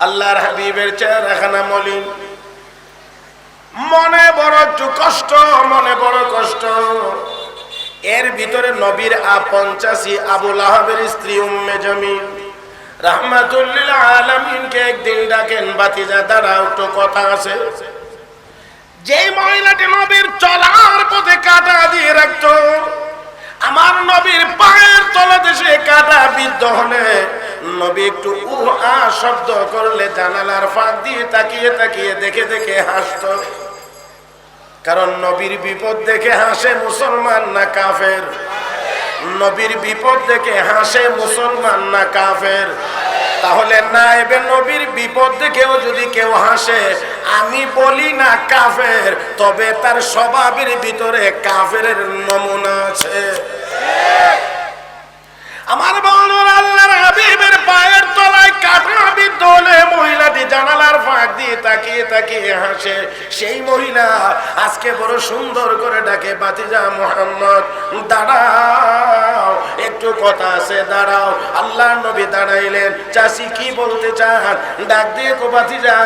আল্লাহর হাবিবের চেহারাখানা মলিন, মনে বড় একটু কষ্ট, মনে বড় কষ্ট। এর ভিতরে নবীর আপন চাচি আবু লাহাবের স্ত্রী উম্মে জামিল রাহমাতুল লিল আলামিনকে একদিন ডাকেন, ভাতিজা দাঁড়াও, একটু কথা আছে। যেই মহিলাটি নবীর চলার পথে কাঁটা দিয়ে রাখতো, আমার নবীর পায়ের তলদেশে কাঁটা বিদ্ধ হলে নবী একটু উহা শব্দ করলে জানালার ফাঁক দিয়ে তাকিয়ে তাকিয়ে দেখে দেখে হাসতো। কারণ নবীর বিপদ দেখে হাসে মুসলমান না কাফের? নবীর বিপদ দেখে হাসে মুসলমান না কাফের? তাহলে নায়েবে নবীর বিপদ দেখেও যদি কেউ হাসে, আমি বলি না কাফের, তবে তার স্বভাবের ভিতরে কাফের নমুনা আছে। আমার বন্ধুরা, আল্লাহর হাবিবের পায়ের তলায় কাঁটা বিদ্ধ হলে মহিলাটি জানালার ফাঁক দিয়ে তাকিয়ে তাকিয়ে হাসে। সেই মহিলা আজকে বড় সুন্দর করে ডাকে, ভাতিজা মুহাম্মদ দাঁড়াও, একটু কথা আছে, দাঁড়াও। আল্লাহর নবী দাঁড়াইলেন। চাচি কি বলতে চান? ডাক দিয়ে কো, ভাতিজা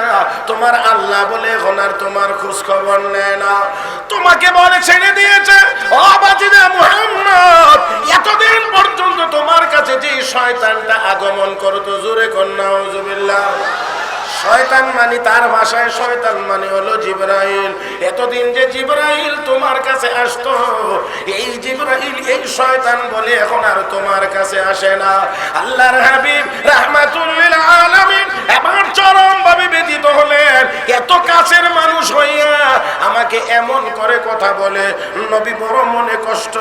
তোমার আল্লাহ বলে এখন আর তোমার খোঁজ খবর নেয় না, তোমাকে বলে ছেড়ে দিয়েছে। ও ভাতিজা মুহাম্মদ, এতদিন পর্যন্ত তোমার কাছে যে শয়তানটা আগমন করতো, জোরে কোন নাউজুবিল্লাহ। শয়তান মানে তার ভাষায় শয়তান মানে হলো জিবরাইল। এতদিন যে জিবরাইল তোমার কাছে আসতো, এই জিবরাইল এই শয়তান বলে এখন আর তোমার কাছে আসে না। আল্লাহর হাবিব রাহমাতুল লিল আলামিন এবার চরম ভাবে ব্যথিত হলেন। এত কাছের মানুষ হইয়া আমাকে এমন করে কথা বলে। নবী বড় মনে কষ্ট,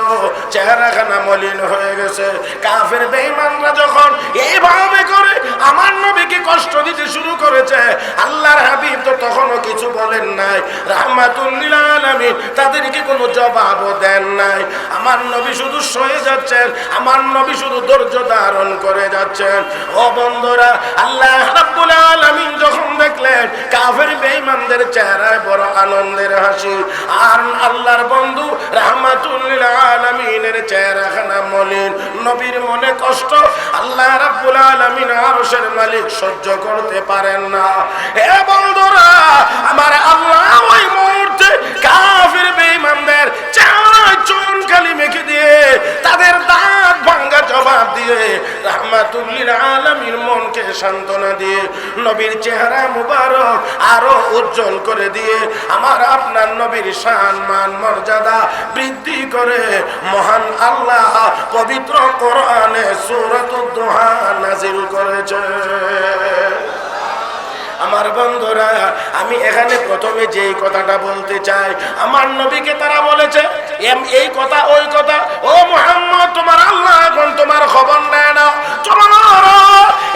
চেহারাখানা মলিন হয়ে গেছে। কাফের বেঈমানরা যখন এইভাবে করে আমার নবীকে কষ্ট দিতে শুরু করেছে, আল্লাহর হাবিব তো তখনও কিছু বলেন নাই। রাহমাতুল লিল আলামিন তাদেরকে কোনো জবাবও দেন নাই। আমার নবী শুধু সয়ে যাচ্ছেন, আমার নবী শুধু ধৈর্য ধারণ করে যাচ্ছেন। ও বন্ধুরা, আল্লাহ রাব্বুল আলামিন যখন দেখলেন কাফের বেঈমানদের চেহারায় বড় আনন্দের হাসি, আর আল্লাহর বন্ধু রাহমাতুল লিল আলামিনের চেহারাখানা মলিন, নবীর মনে কষ্ট, আল্লাহ রাব্বুল আলামিন আরশের মালিক সহ্য করতে পারেন না। হে বন্ধুরা, আমার আল্লাহ ওই মুহূর্তে কাফের বেঈমানদের চেহারায় চুন কালি মেখে দিয়ে, তাদের দাঁত ভাঙা জবাব দিয়ে, রাহমাতুল লিল আলামিন মনকে সান্ত্বনা দিয়ে, নবীর চেহারা মুবারক আরো উজ্জ্বল করে দিয়ে, আমার আপনার নবীর শান মান মর্যাদা বৃদ্ধি করে মহান আল্লাহ পবিত্র কোরআনে সূরাতুদ দুহা নাযিল করেছে। আমার বন্ধুরা, আমি এখানে প্রথমে যেই কথাটা বলতে চাই, আমার নবীকে তারা বলেছে এই কথা ওই কথা, ও মুহাম্মদ তোমার আল্লাহ এখন তোমার খবর নেয় না,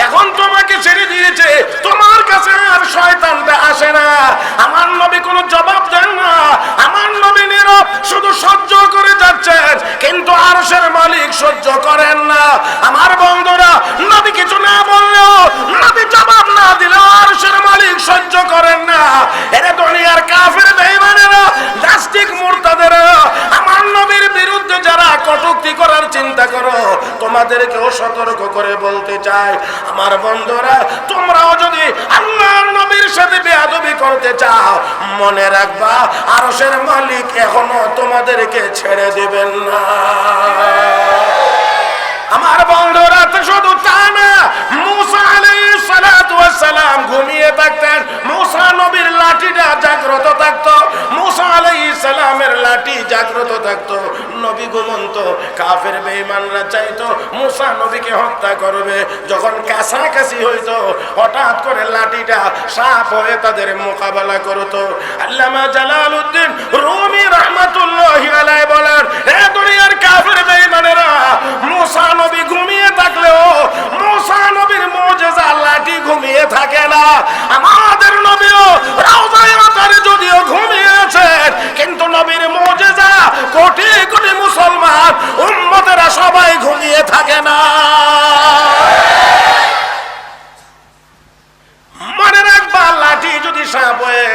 এখন তোমাকে ছেড়ে দিয়েছে, তোমার কাছে আর শয়তানটা আসে না। আমার নবী কোনো জবাব দেন না, আমার নবী নীরব শুধু সহ্য করে যাচ্ছেন, কিন্তু আরশের মালিক সহ্য করেন না। আমার বন্ধুরা, নবী কিছু না বললেও, নবী জবাব না দিলেও আরশের মালিক সহ্য করেন না। এরে দুনিয়ার কাফের বেঈমানেরা, নাস্তিক মুরতাদেরা, আমার নবীর বিরুদ্ধে যারা কটূক্তি করার চিন্তা করো, তোমাদেরকেও সতর্ক করে বলতে চাই, আমার বন্ধুরা, তোমরাও যদি আল্লাহর নবীর সাথে বেয়াদবি করতে চাও, মনে রাখবা আরশের মালিক এখনো তোমাদেরকে ছেড়ে দিবেন না। আমার বন্ধুরা, শুধু তা না, মুসা আলাইহিস সালাতু ওয়াস সালাম ঘুমিয়ে থাকতেন, মুসা নবীর লাঠিটা জাগ্রত থাকতো, মুসা আলাইহিস সালামের লাঠি জাগ্রত থাকতো, নবী ঘুমন্ত। কাফের বেঈমানরা চাইতো মুসা নবীকে হত্যা করবে, যখন কাছাকাছি হইতো হঠাৎ করে লাঠিটা সাপ হয়ে তাদের মোকাবেলা করতো। আল্লামা জালালউদ্দিন রুমি রাহমাতুল্লাহি আলাইহি বলেন, হে দুনিয়ার কাফের বেঈমানেরা, মুসা নবী ঘুমিয়ে থাকলেও মুসা নবীর মুজিজা লাঠি ঘুমিয়ে থাকে না। আমাদের নবীও রওজায়ে আতারে যদিও ঘুমিয়েছেন, কিন্তু নবীর মুজিজা কোটি কোটি মুসলমান উম্মতেরা সবাই ঘুমিয়ে থাকে না। মনে রাখবা, লাঠি যদি সাপ হয়ে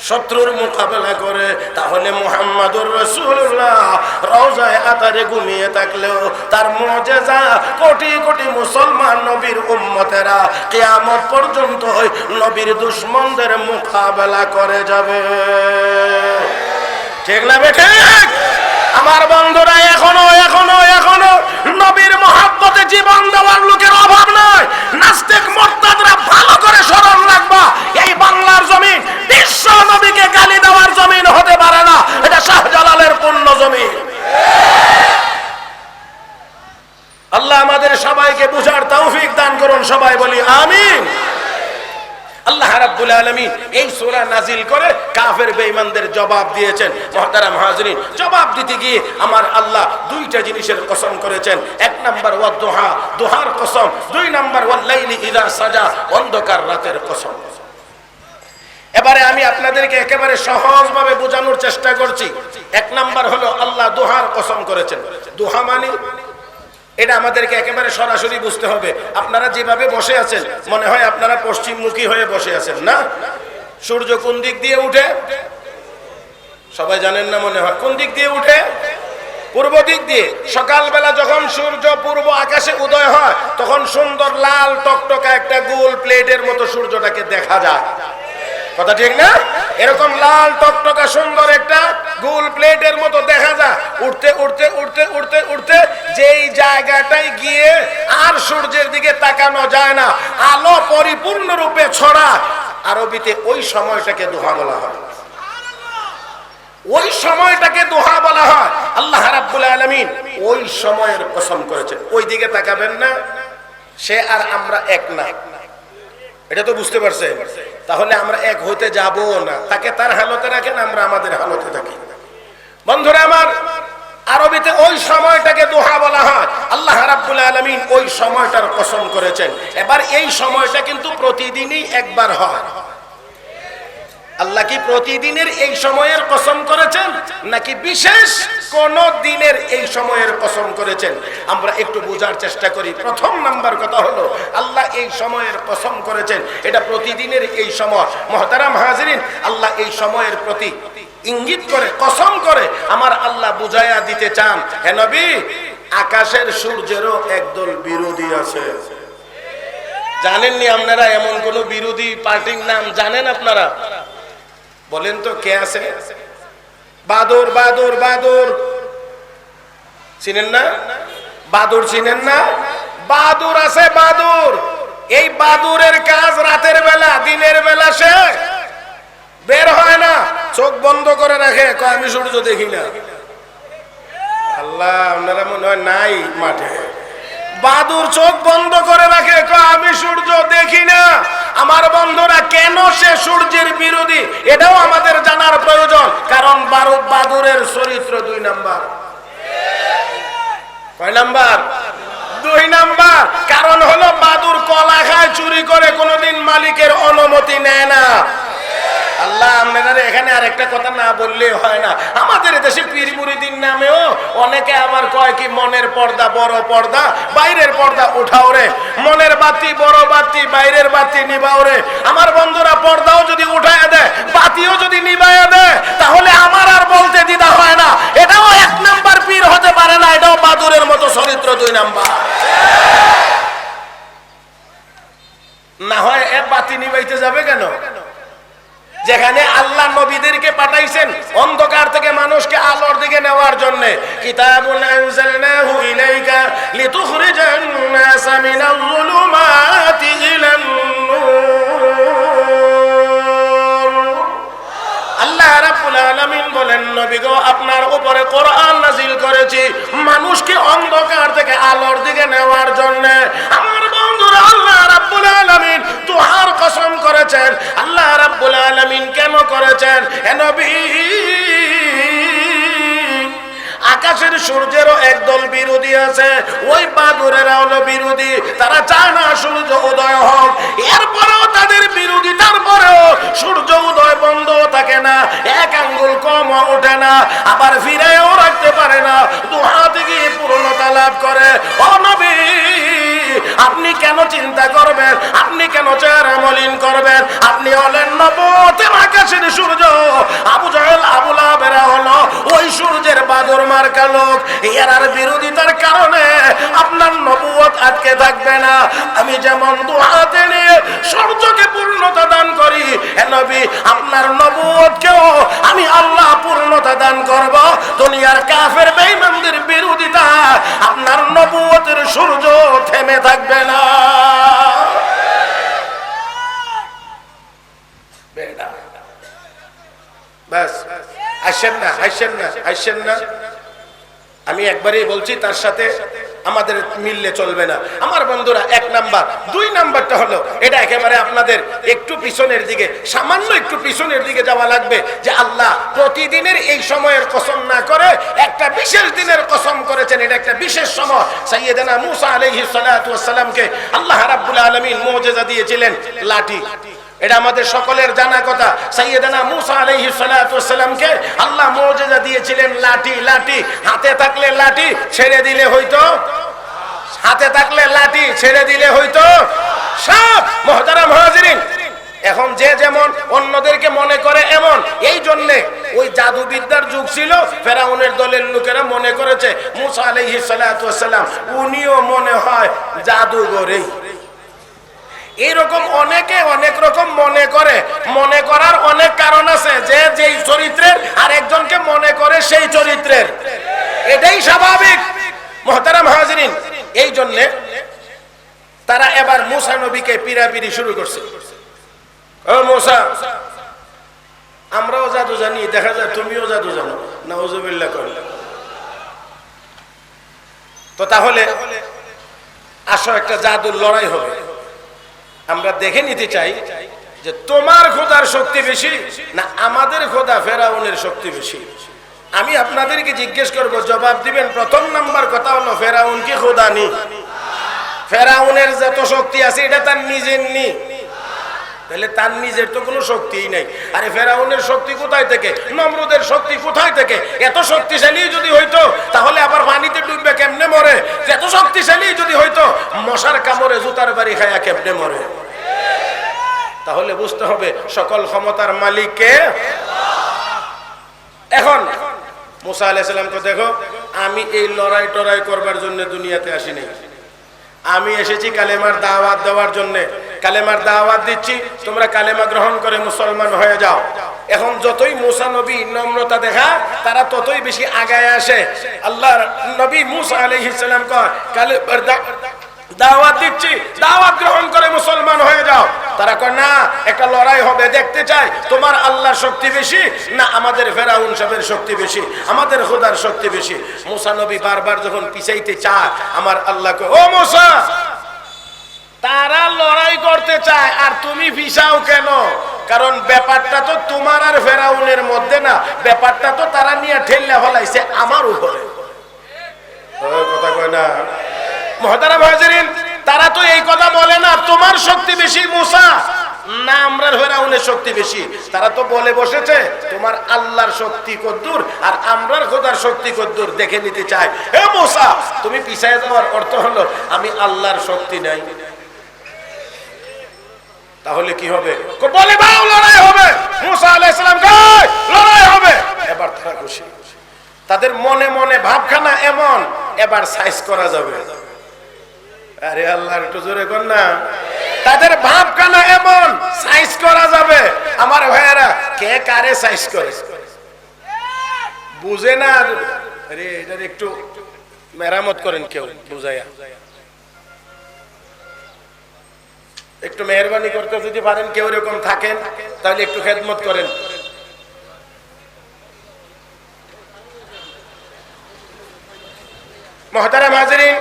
শত্রুর মোকাবেলা করে, তাহলে মুহাম্মাদুর রাসূলুল্লাহ রওজায়ে আতারে ঘুমিয়ে থাকলেও তার মুজিজা কোটি কোটি মুসলমান নবীর উম্মতেরা কিয়ামত পর্যন্ত নবীর দুশমনদের মোকাবেলা করে যাবে। ঠিক না বেঠিক? আমার বন্ধুরা, এখনো এখনো এখনো নবীর মহব্বতে জীবন দেওয়ার লোকের অভাব নাই। নাস্তিক মুরতাদরা ভালো করে স্মরণ রাখবা, এই বাংলার জমিন বিশ্ব নবীকে গালি দেওয়ার জমিন হতে পারে না, এটা শাহজালালের পুণ্য জমিন। আল্লাহ আমাদের সবাইকে বুঝার তৌফিক দান করুন, সবাই বলি আমিন। আল্লাহ রাব্বুল আলামিন এই সূরা নাজিল করে কাফের বেঈমানদের জবাব দিয়েছেন। মুহতারাম হাজিরিন, জবাব দিতে গিয়ে আমার আল্লাহ দুইটা জিনিসের কসম করেছেন। এক নাম্বার ওয়াদ-দুহা, দুহার কসম। দুই নাম্বার ওয়াল-লাইলি ইযা সাজা, অন্ধকার রাতের কসম। এবারে আমি আপনাদেরকে একেবারে সহজভাবে বোঝানোর চেষ্টা করছি। এক নাম্বার হলো আল্লাহ দুহার কসম করেছেন। দুহা মানে এটা আমাদেরকে একেবারে সরাসরি বুঝতে হবে। আপনারা যেভাবে বসে আছেন, মনে হয় আপনারা পশ্চিমমুখী হয়ে বসে আছেন না? সূর্য কোন দিক দিয়ে উঠে সবাই জানেন না? মনে হয় কোন দিক দিয়ে উঠে? পূর্ব দিক দিয়ে। সকালবেলা যখন সূর্য পূর্ব আকাশে উদয় হয়, তখন সুন্দর লাল টকটকা একটা গোল প্লেটের মতো সূর্যটাকে দেখা যায়। কথা ঠিক না? এরকম লাল টকটকা সুন্দর একটা গোল প্লেটের মতো দেখা যায়। উঠতে উঠতে উঠতে উঠতে উঠতে যেই জায়গাটায় গিয়ে আর সূর্যের দিকে তাকানো যায় না, আলো পরিপূর্ণরূপে ছড়া, আরবিতে ওই সময়টাকে দুহা বলা হয়। ওই সময়টাকে দুহা বলা হয়। আল্লাহ রাব্বুল আলামিন ওই সময়ের কসম করেছেন। ওই দিকে তাকাবেন না, সে আর আমরা এক না, এটা তো বুঝতে পারছেন? তাহলে আমরা এক হতে যাব না। তাকে তার হালতে রাখেন, আমরা আমাদের হালতে থাকি। বন্ধুরা আমার, আরবিতে ওই সময়টাকে দুহা বলা হয়। আল্লাহ রাব্বুল আলামিন ওই সময়টার কসম করেছেন। এবার এই সময়টা কিন্তু প্রতিদিনই একবার হয়। আল্লাহ কি প্রতিদিনের এই সময়ের কসম করেছেন নাকি বিশেষ কোন দিনের এই সময়ের কসম করেছেন? আমরা একটু বোঝার চেষ্টা করি। প্রথম নাম্বার কথা হলো, আল্লাহ এই সময়ের কসম করেছেন, এটা প্রতিদিনের এই সময়। মুহতারাম হাজিরিন, আল্লাহ এই সময়ের প্রতি ইঙ্গিত করে, কসম করে আমার আল্লাহ বুঝাইয়া দিতে চান, হে নবী, আকাশের সূর্যেরও একদল বিরোধী আছে। জানেননি আপনারা? এমন কোন বিরোধী পার্টির নাম জানেন আপনারা? বলেন তো কে আছে? বাদর, বাদর, বাদর চিনেন না? বাদর চিনেন না? বাদর আছে, বাদর। এই বাদুরের কাজ রাতের বেলা, দিনের বেলা সে বের হয় না, চোখ বন্ধ করে রাখে, কয় আমি সূর্য দেখি না। আল্লাহ, আপনারা মনে হয় নাই মাঠে। বাদুর চোখ বন্ধ করে রাখে, কয় আমি সূর্য দেখি না। আমার বন্ধুরা, কেন সে সূর্যের বিরোধী এটাও আমাদের জানার প্রয়োজন। কারণ বাদুরের চরিত্র 2 নাম্বার। কয় নাম্বার? 2 নাম্বার। কারণ হলো বাদুর কলা খায়, চুরি করে, কোনোদিন মালিকের অনুমতি নেয় না। আল্লাহ, আপনারা এখানে আরেকটা কথা না বললে হয় না। আমাদের দেশে পীর মুরিদিন নামেও অনেকে আবার কয় কি, মনের পর্দা বড় পর্দা, বাইরের পর্দা উঠাও রে। মনের বাতি বড় বাতি, বাইরের বাতি নিবাও রে। আমার বন্ধুরা, পর্দাও যদি উঠায় দেয়, বাতিও যদি নিবাইয়া দেয়, তাহলে আমার আর বলতে দ্বিধা হয় না, এটাও 1 নাম্বার পীর হতে পারে না, এটাও বাদুরের মতো চরিত্র 2 নাম্বার। না হয় এ বাতি নিবাইতে যাবে কেন? যেখানে আল্লাহ নবীদেরকে পাঠাইছেন অন্ধকার থেকে মানুষকে আলোর দিকে নেওয়ার জন্য। কিতাবুন আনজালনাহু ইলাইকা লিতুখরিজান নাসা মিনাল যুলুমাতি ইলান নূর। আল্লাহ রাব্বুল আলামিন বলেন, নবী গো, আপনার উপরে কোরআন নাযিল করেছি মানুষকে অন্ধকার থেকে আলোর দিকে নেওয়ার জন্য। আমার বন্ধুরা, আল্লাহ রাব্বুল আলামিন দুহার কসম করেছেন। আল্লাহ রাব্বুল আলামিন কেন করেছেন? হে নবী, আকাশের সূর্যেরও একদল বিরোধী আছে। ওই বাদুরেরা হলো বিরোধী, তারা চায় না সূর্য উদয় হোক। এরপরেও তাদের বিরোধী, তারপরেও সূর্য উদয় বন্ধ থাকে না, 1 আঙ্গুল কম ওঠে না, আবার ফিরেও রাখতে পারে না, দুহা থেকে পূর্ণতা লাভ করে। ও নবী, আপনি কেন চিন্তা করবেন? আপনি কেন চেহারা মলিন করবেন? আপনি হলেন নবুয়তের আকাশের সূর্য, জাদুর মার্কা লোক, এরার বিরোধিতার কারণে আপনার নবুয়ত আটকে থাকবে না। আমি যেমন দুহাতে নিয়ে সূর্যকে পূর্ণতা দান করি, হে নবী আপনার নবুয়তকেও আমি আল্লাহ পূর্ণতা দান করব। দুনিয়ার কাফের বেঈমানদের বিরোধিতা আপনার নবুয়তের সূর্য থেমে থাকবে না। বাস আসেন না, আসেন না, আসেন না। আমি একবারই বলছি, তার সাথে আমাদের মিললে চলবে না আমার বন্ধুরা। এক নাম্বার। দুই নাম্বারটা হলো, এটা একেবারে আপনাদের একটু পিছনের দিকে, সামান্য একটু পিছনের দিকে যাওয়া লাগবে, যে আল্লাহ প্রতিদিনের এই সময়ের কসম না করে একটা বিশেষ দিনের কসম করেছেন। এটা একটা বিশেষ সময়। সাইয়েদনা মূসা আলাইহিস সালাতু ওয়াস সালামকে আল্লাহ রাব্বুল আলামিন মুজিজা দিয়েছিলেন লাঠি। এটা আমাদের সকলের জানা কথা। সাইয়েদনা মূসা আলাইহিস সালাতু ওয়াস সালামকে আল্লাহ মুজিজা দিয়েছিলেন লাঠি। লাঠি হাতে থাকলে লাঠি ছেড়ে দিলে হয়তো, হাতে থাকলে লাঠি ছেড়ে দিলে হয়তো সাপ। মুহতারাম হাজিরিন, এখন যে যেমন অন্যদেরকে মনে করে এমন, এই জন্যে ওই জাদুবিদ্যার যুগ ছিল। ফেরাউনের দলের লোকেরা মনে করেছে মূসা আলাইহিস সালাতু ওয়াস সালাম উনিও মনে হয় জাদুঘরেই। এইরকম অনেকে অনেক রকম মনে করে। মনে করার অনেক কারণ আছে, যে যেই চরিত্রের আরেকজনকে মনে করে সেই চরিত্রের, এটাই স্বাভাবিক। মুহতারাম হাজিরিন, এই জন্যে তারা এবার মূসা নবীকে পিরাপিরি শুরু করছে। ও মূসা, আমরাও জাদু জানি, দেখা যায় তুমিও জাদু জানো। নাউজুবিল্লাহ কর। তো তাহলে আসো একটা জাদুর লড়াই হবে। আমরা দেখে নিতে চাই যে তোমার খোদার শক্তি বেশি না আমাদের খোদা ফেরাউনের শক্তি বেশি। আমি আপনাদেরকে জিজ্ঞেস করব, জবাব দিবেন। প্রথম নাম্বার কথা হলো, ফেরাউন কি খোদা নি? ফেরাউনের যত শক্তি আছে এটা তার নিজের নি, তাহলে তার নিজের তো কোনো শক্তিই নাই। আরে ফেরাউনের শক্তি কোথায় থেকে? নমরুদের শক্তি কোথায় থেকে? এত শক্তিশালী যদি হইতো তাহলে আবার পানিতে ডুববে কেমনে মরে? এত শক্তিশালী যদি হইতো মশার কামড়ে জুতার বাড়ি খায়া কেমনে মরে? তাহলে বুঝতে হবে সকল ক্ষমতার মালিক কে? এখন মূসা আলাইহিস সালামকে দেখো, আমি এই লড়াই টড়াই করবার জন্য দুনিয়াতে আসিনি। আমি এসেছি কালেমার দাওয়াত দেওয়ার জন্য। কালেমার দাওয়াত দিচ্ছি, তোমরা কালেমা গ্রহণ করে মুসলমান হয়ে যাও। এখন যতই মূসা নবী নম্রতা দেখা, তারা ততই বেশি আগায় আসে। আল্লাহর নবী মূসা আলাইহিস সালাম কয়, কালেমার দাওয়াত দিচ্ছি, দাওয়াত গ্রহণ করে মুসলমান হয়ে যাও। তারা কয় না, একটা লড়াই হবে, দেখতে চাই তোমার আল্লাহর শক্তি বেশি না আমাদের ফেরাউন সাহেবের শক্তি বেশি, আমাদের খোদার শক্তি বেশি। মূসা নবী বারবার যখন পিছাইতে চায়, আমার আল্লাহ কয়, ও মূসা, তারা লড়াই করতে চায় আর তুমি পিছাও কেন? কারণ ব্যাপারটা তো তোমার আর ফেরাউনের মধ্যে না, ব্যাপারটা তো তারা নিয়ে ঠেল্লা ফেলাইছে আমার উপরে। কথা কয় না? মুহতারাম হাজিরিন, তারা তো এই কথা বলে না তোমার শক্তি বেশি মূসা, না আমরার ফেরাউনের শক্তি বেশি। তারা তো বলে বসেছে তোমার আল্লাহর শক্তি কদ্দুর আর আমরার খোদার শক্তি কদ্দুর দেখে নিতে চাই। হে মূসা, তুমি পিছায় যাওয়ার অর্থ হলো আমি আল্লাহর শক্তি নাই। তাহলে কি হবে? বলে দাও লড়াই হবে। মূসা আলাইহিস সালাম কয় লড়াই হবে। এবার তারা খুশি। তাদের মনে মনে ভাবখানা এমন, এবার সাইজ করা যাবে। আরে আল্লাহ, একটু জোরে কর না। তাদের ভাবখানা এমন, সাইজ করা যাবে। আমার ভাইয়েরা, কে কারে সাইজ করে বুঝে না। আরে এটার একটু মেরামত করেন, কেউ বুঝাইয়া একটু মেহরবানি করতে যদি পারেন, কেউ এরকম থাকেন তাহলে একটু খেদমত করেন। মুহতারাম হাজিরিন,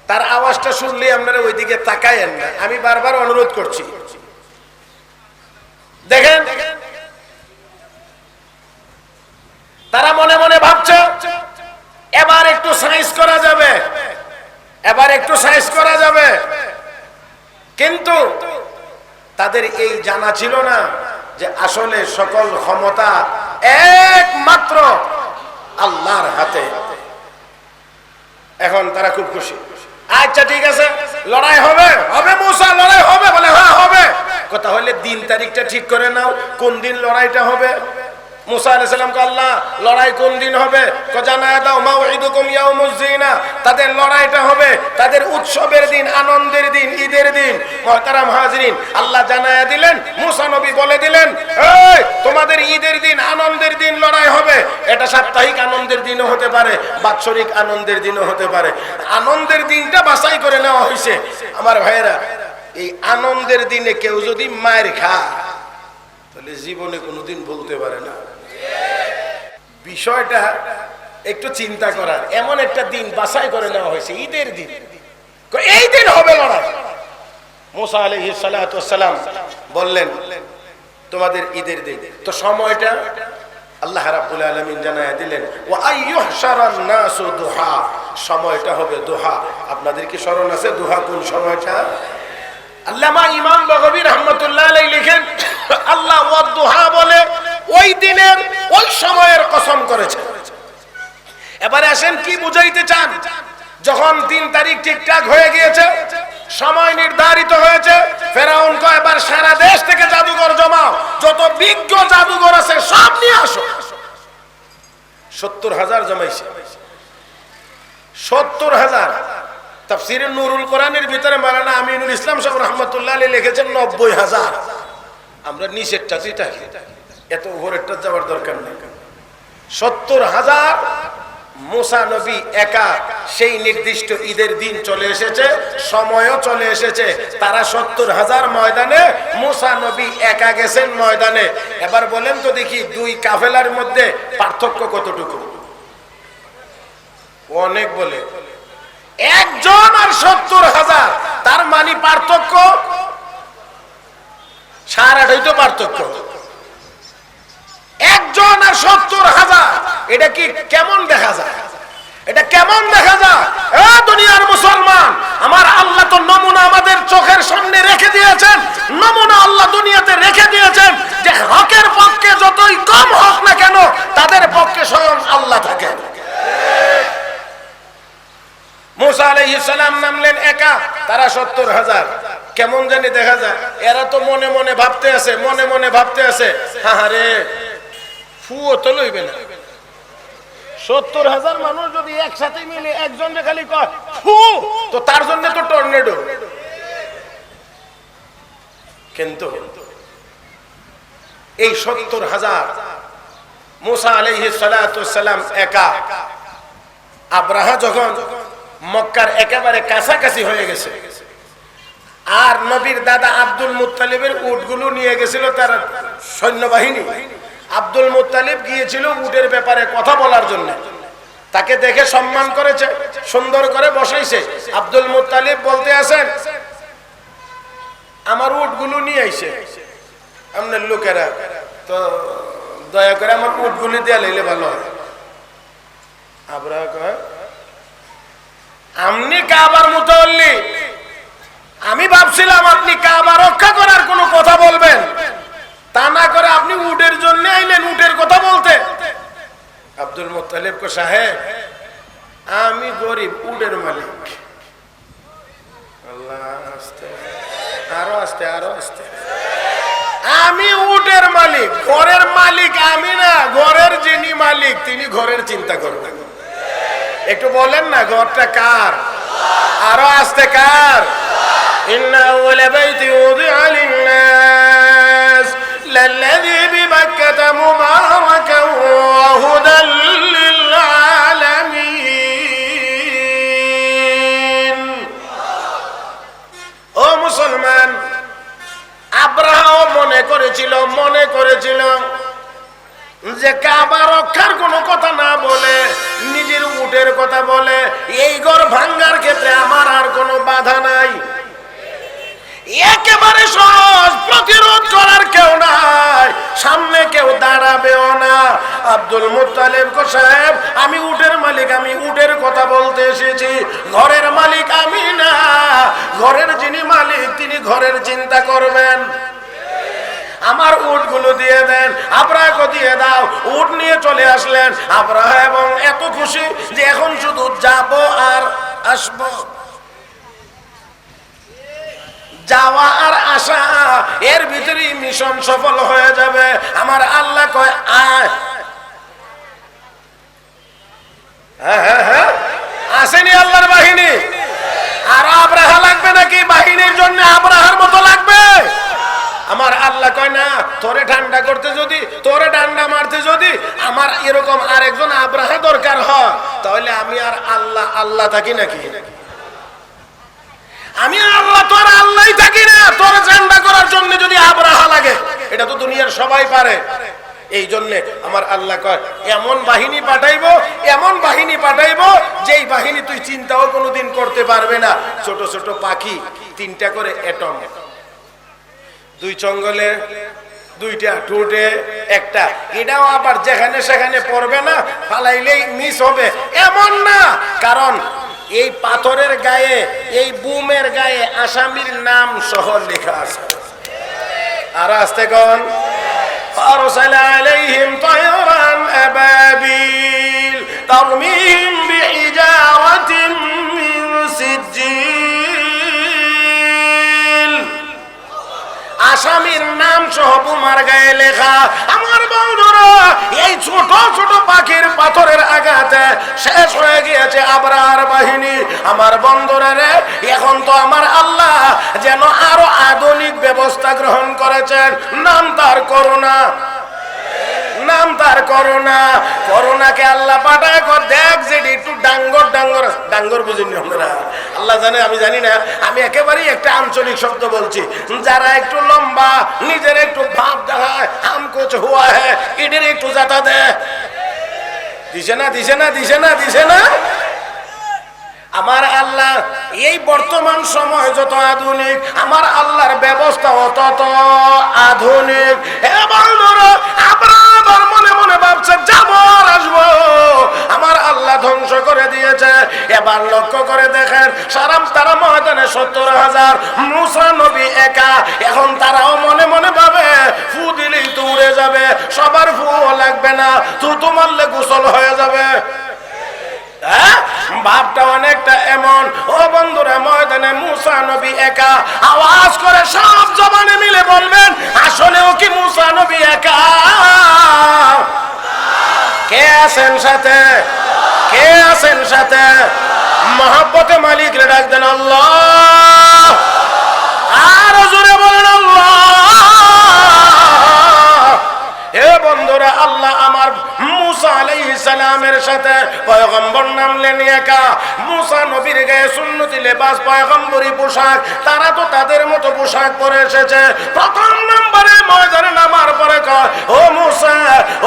তার আওয়াজটা শুনলে আপনারা ওইদিকে তাকায়েন না, আমি বারবার অনুরোধ করছি। দেখেন, তারা মনে মনে ভাবছে এবার একটু সাইজ করা যাবে, এবার একটু সাইজ করা যাবে। কিন্তু তাদের এই জানা ছিল না যে আসলে সকল ক্ষমতা একমাত্র আল্লাহর হাতে। এখন তারা খুব খুশি। আচ্ছা ঠিক আছে, লড়াই হবে, হবে মূসা, লড়াই হবে। বলে হ্যাঁ হবে। কথা হলে দিন তারিখটা ঠিক করে নাও, কোন দিন লড়াইটা হবে। মুসা আলাইহিস সালামকে আল্লাহ লড়াই কোন দিন হবে? জানায়া দাও মাউইদুকুম ইয়াউমুজ জিনা, তাদের লড়াইটা হবে তাদের উৎসবের দিন, আনন্দের দিন, ঈদের দিন। মুহতারাম হাজিরিন, আল্লাহ জানায়া দিলেন, মুসা নবী বলে দিলেন, এই তোমাদের ঈদের দিন, আনন্দের দিন লড়াই হবে। এটা সাপ্তাহিক আনন্দের দিনও হতে পারে, বাৎসরিক আনন্দের দিনও হতে পারে। আনন্দের দিনটা বাছাই করে নেওয়া হয়েছে। আমার ভাইয়েরা, এই আনন্দের দিনে কেউ যদি মায়ের খায় তাহলে জীবনে কোনোদিন বলতে পারে না। বিষয়টা একটু চিন্তা করার, এমন একটা দিন বাছাই করে নেওয়া হয়েছে, ঈদের দিন, এই দিন হবে লড়াই। মুসা আলাইহিস সালাতু ওয়াস সালাম বললেন তোমাদের ঈদের দিন, তো সময়টা আল্লাহ রাব্বুল আলামিন জানায়া দিলেন, ওয়া আইয়ুহশারান নাসু দুহা, সময়টা হবে দুহা। আপনাদের কি স্মরণ আছে দুহা কোন সময়টা? আল্লামা ইমাম বাগাবী রাহমাতুল্লাহ আলাইহি লিখেন, আল্লাহ ওয়া দুহা বলে ওই দিনের ওই সময়ের কসম করেছে। এবারে আসেন কি বুঝাইতে চান? যখন 3 তারিখ ঠিকঠাক হয়ে গিয়েছে, সময় নির্ধারিত হয়েছে, ফেরাউন কয় এবার সারা দেশ থেকে জাদুঘর জমাও, যত বিজ্ঞ জাদুঘর আছে সব নিয়ে আসো। 70,000 জমাইছে, 70,000। তাফসীরে নুরুল কোরআনের ভিতরে মাওলানা আমিনুল ইসলাম সাহেব রাহমাতুল্লাহ আলাইহি লিখেছেন 90,000। আমরা নিচেরটাতেই থাকি, এত উপরেরটা যাওয়ার দরকার নেই। 70,000 মুসা নবী একা সেই নির্দিষ্ট ঈদের দিন চলে এসেছে, সময়ও চলে এসেছে। তারা 70,000 ময়দানে, মুসা নবী একা গেছেন ময়দানে। এবার বলেন তো দেখি, দুই কাফেলার মধ্যে পার্থক্য কতটুকু? অনেক বলে, একজন আর 70,000, তার মানে পার্থক্য 8.5 তো পার্থক্য। একজন আর 70,000, এটা কি কেমন দেখা যায়? এটা কেমন দেখা যায়? এ দুনিয়ার মুসলমান, আমার আল্লাহ তো নমুনা আমাদের চোখের সামনে রেখে দিয়েছেন। নমুনা আল্লাহ দুনিয়াতে রেখে দিয়েছেন যে হকের পক্ষে যতই কম হোক না কেন, তাদের পক্ষে স্বয়ং আল্লাহ থাকেন। মুসা আলাইহিস সালাম নামলেন একা, তারা 70,000। কেমন জানি দেখা যায়, এরা তো মনে মনে ভাবতে আছে, মনে মনে ভাবতে আছে, হ্যাঁ রে ফুও তো লইবে না। 70,000 মানুষ যদি একসাথে মিলে একজন খালি কয় ফু, তো তার জন্য তো টর্নেডো। কিন্তু এই 70,000 মুসা আলাইহিস সালাতু ওয়াস সালাম একা। আব্রাহা যখন মক্কার একেবারে কাছাকাছি হয়ে গেছে, আর নবীর দাদা আব্দুল মুত্তালিবের উটগুলো নিয়ে গেছিল তার সৈন্যবাহিনী। আব্দুল মুত্তালিব গিয়েছিল উটের ব্যাপারে কথা বলার জন্য, তাকে দেখে সম্মান করেছে, সুন্দর করে বসাইছে। আব্দুল মুত্তালিব বলতে আছেন, আমার উটগুলো নিয়ে আইছে আপনার লোকেরা, তো দয়া করে আমার উটগুলি দেয়া লইলে ভালো হয়। আব্রাহা কয়, আপনি কাবার মুতাওয়াল্লি, আমি ভাবছিলাম আপনি কাবা রক্ষা করার কোনো কথা বলবেন, তা না করে আপনি উটের জন্য আইলেন, উটের কথা বলতে। আব্দুল মুত্তালিব কো, সাহেব আমি গরিব, উটের মালিক। আল্লাহ, আস্তে, আরো আস্তে, আরো আস্তে। আমি উটের মালিক, ঘরের মালিক আমি না, ঘরের যিনি মালিক তিনি ঘরের চিন্তা করবেন। একটু বলেন না, ঘরটা কার? আরো আস্তে, কার? ইন্না আউওয়ালা বাইতি উযিআ লিন-নাস লাল্লাযী বিবাক্কাতা মুবারাকান ওয়া হুদাল লিল-আলামিন। ও মুসলমান, আব্রাহাও মনে করেছিল যে কাবা রক্ষার কোনো কথা না বলে নিজের উটের কথা বলে, এই ঘর ভাঙ্গার ক্ষেত্রে আমার আর কোনো বাধা নাই, একেবারে সহজ, প্রতিরোধ করার কেউ নাই, সামনে কেউ দাঁড়াবেও না। আব্দুল মুত্তালিব কো, সাহেব আমি উটের মালিক, আমি উটের কথা বলতে এসেছি, ঘরের মালিক আমি না, ঘরের যিনি মালিক তিনি ঘরের চিন্তা করবেন। আমার উটগুলো দিয়ে দেন। আব্রাহাকে দিয়ে দাও। উট নিয়ে চলে আসলেন আব্রাহা, এবং এত খুশি যে এখন শুধু যাব আর আসব। যাওয়া আর আসা এর ভিতরে মিশন সফল হয়ে যাবে। আমার আল্লাহ কয় আয়, হ্যাঁ আসেনি আল্লাহর বাহিনী। আর আব্রাহা লাগবে নাকি বাহিনীর জন্য? আব্রাহার মতো লাগবে? আমার আল্লাহ কয় না, তোরে ঠান্ডা করতে যদি, তোরে ডান্ডা মারতে যদি আমার এরকম আরেকজন আব্রাহা দরকার হয়, তাহলে আমি আর আল্লাহ থাকি নাকি? আমি আল্লাহ তোর আল্লাহই থাকি না। তোর ঠান্ডা করার জন্য যদি আব্রাহা লাগে, এটা তো দুনিয়ার সবাই পারে। এই জন্য আমার আল্লাহ কয় এমন বাহিনী পাঠাইবো, এমন বাহিনী পাঠাইবো যেই বাহিনী তুই চিন্তাও কোনোদিন করতে পারবে না। ছোট ছোট পাখি 3টা করে এটম, 2 চঙ্গলে 2টা, ঠোঁটে 1টা, এটাও আবার যেখানে সেখানে পড়বে না, ফালাইলেই মিস হবে এমন না। কারণ এই পাথরের গায়ে, এই বুমের গায়ে আসামির নাম সহ লেখা আছে। আর আসতে কোন فأرسل عليهم طيرا أبابيل ترميهم بحجارة من سجيل। আসামির নাম সহ বুমার গায়ে লেখা। আমার বন্ধুরা, এই ছোট ছোট পাখির পাথরের আঘাতে শেষ হয়ে গিয়েছে আবরার বাহিনী। আমার বন্ধুরা রে, এখন তো আমার আল্লাহ যেন আরো আধুনিক ব্যবস্থা গ্রহণ করেছেন। নাম তার করোনা, নাম তার করোনা। করোনাকে আল্লাহ পাঠায় দেখ যে একটু ডাঙ্গর বুঝিনি আপনারা? আল্লাহ জানে, আমি জানি না। আমি একেবারেই একটা আঞ্চলিক শব্দ বলছি। যারা একটু লম্বা, নিজের একটু ভাব দেখায়, হাম কুছ হুয়া হ্যায়, এদের একটু জাতা দেয়। দিছে না, দিছে না, দিছে না, দিছে না। আমার আল্লাহ এই বর্তমান সময় যত আধুনিক, আমার আল্লাহর ব্যবস্থাও তত আধুনিক। আবার মনে মনে ভাবছে যাবো আর আসবো, আমার আল্লাহ ধ্বংস করে দিয়েছে। এবার লক্ষ্য করে দেখেন, তারা ময়দানে 70,000, মুসা নবী একা। এখন তারাও মনে মনে ভাবে ফু দিলেই তো উড়ে যাবে, সবার ফু লাগবে না, থুতু মারলে গোসল হয়ে যাবে। ভাবটা অনেকটা এমন। ও বন্ধুরা, ময়দানে মুসা নবী একা। আওয়াজ করে সব জবানে মিলে বলবেন, আসলেও কি মুসা নবী একা? কে আছেন সাথে? কে আছেন সাথে? মহব্বতে মালিক রে ডাক দেন আল্লাহ। আর জোরে বলেন আল্লাহ। হে বন্ধুরা, আল্লাহ আমার মুসা আলাইহিস সালামের সাথে পয়গম্বর নামলেন একা। মুসা নবীর গায়ে সুন্নতি লেবাস, পয়গম্বরী পোশাক। তারা তো তাদের মতো পোশাক পরে এসেছে। প্রথম নম্বরে ময়দানে নামার পরে কয়, ও মুসা,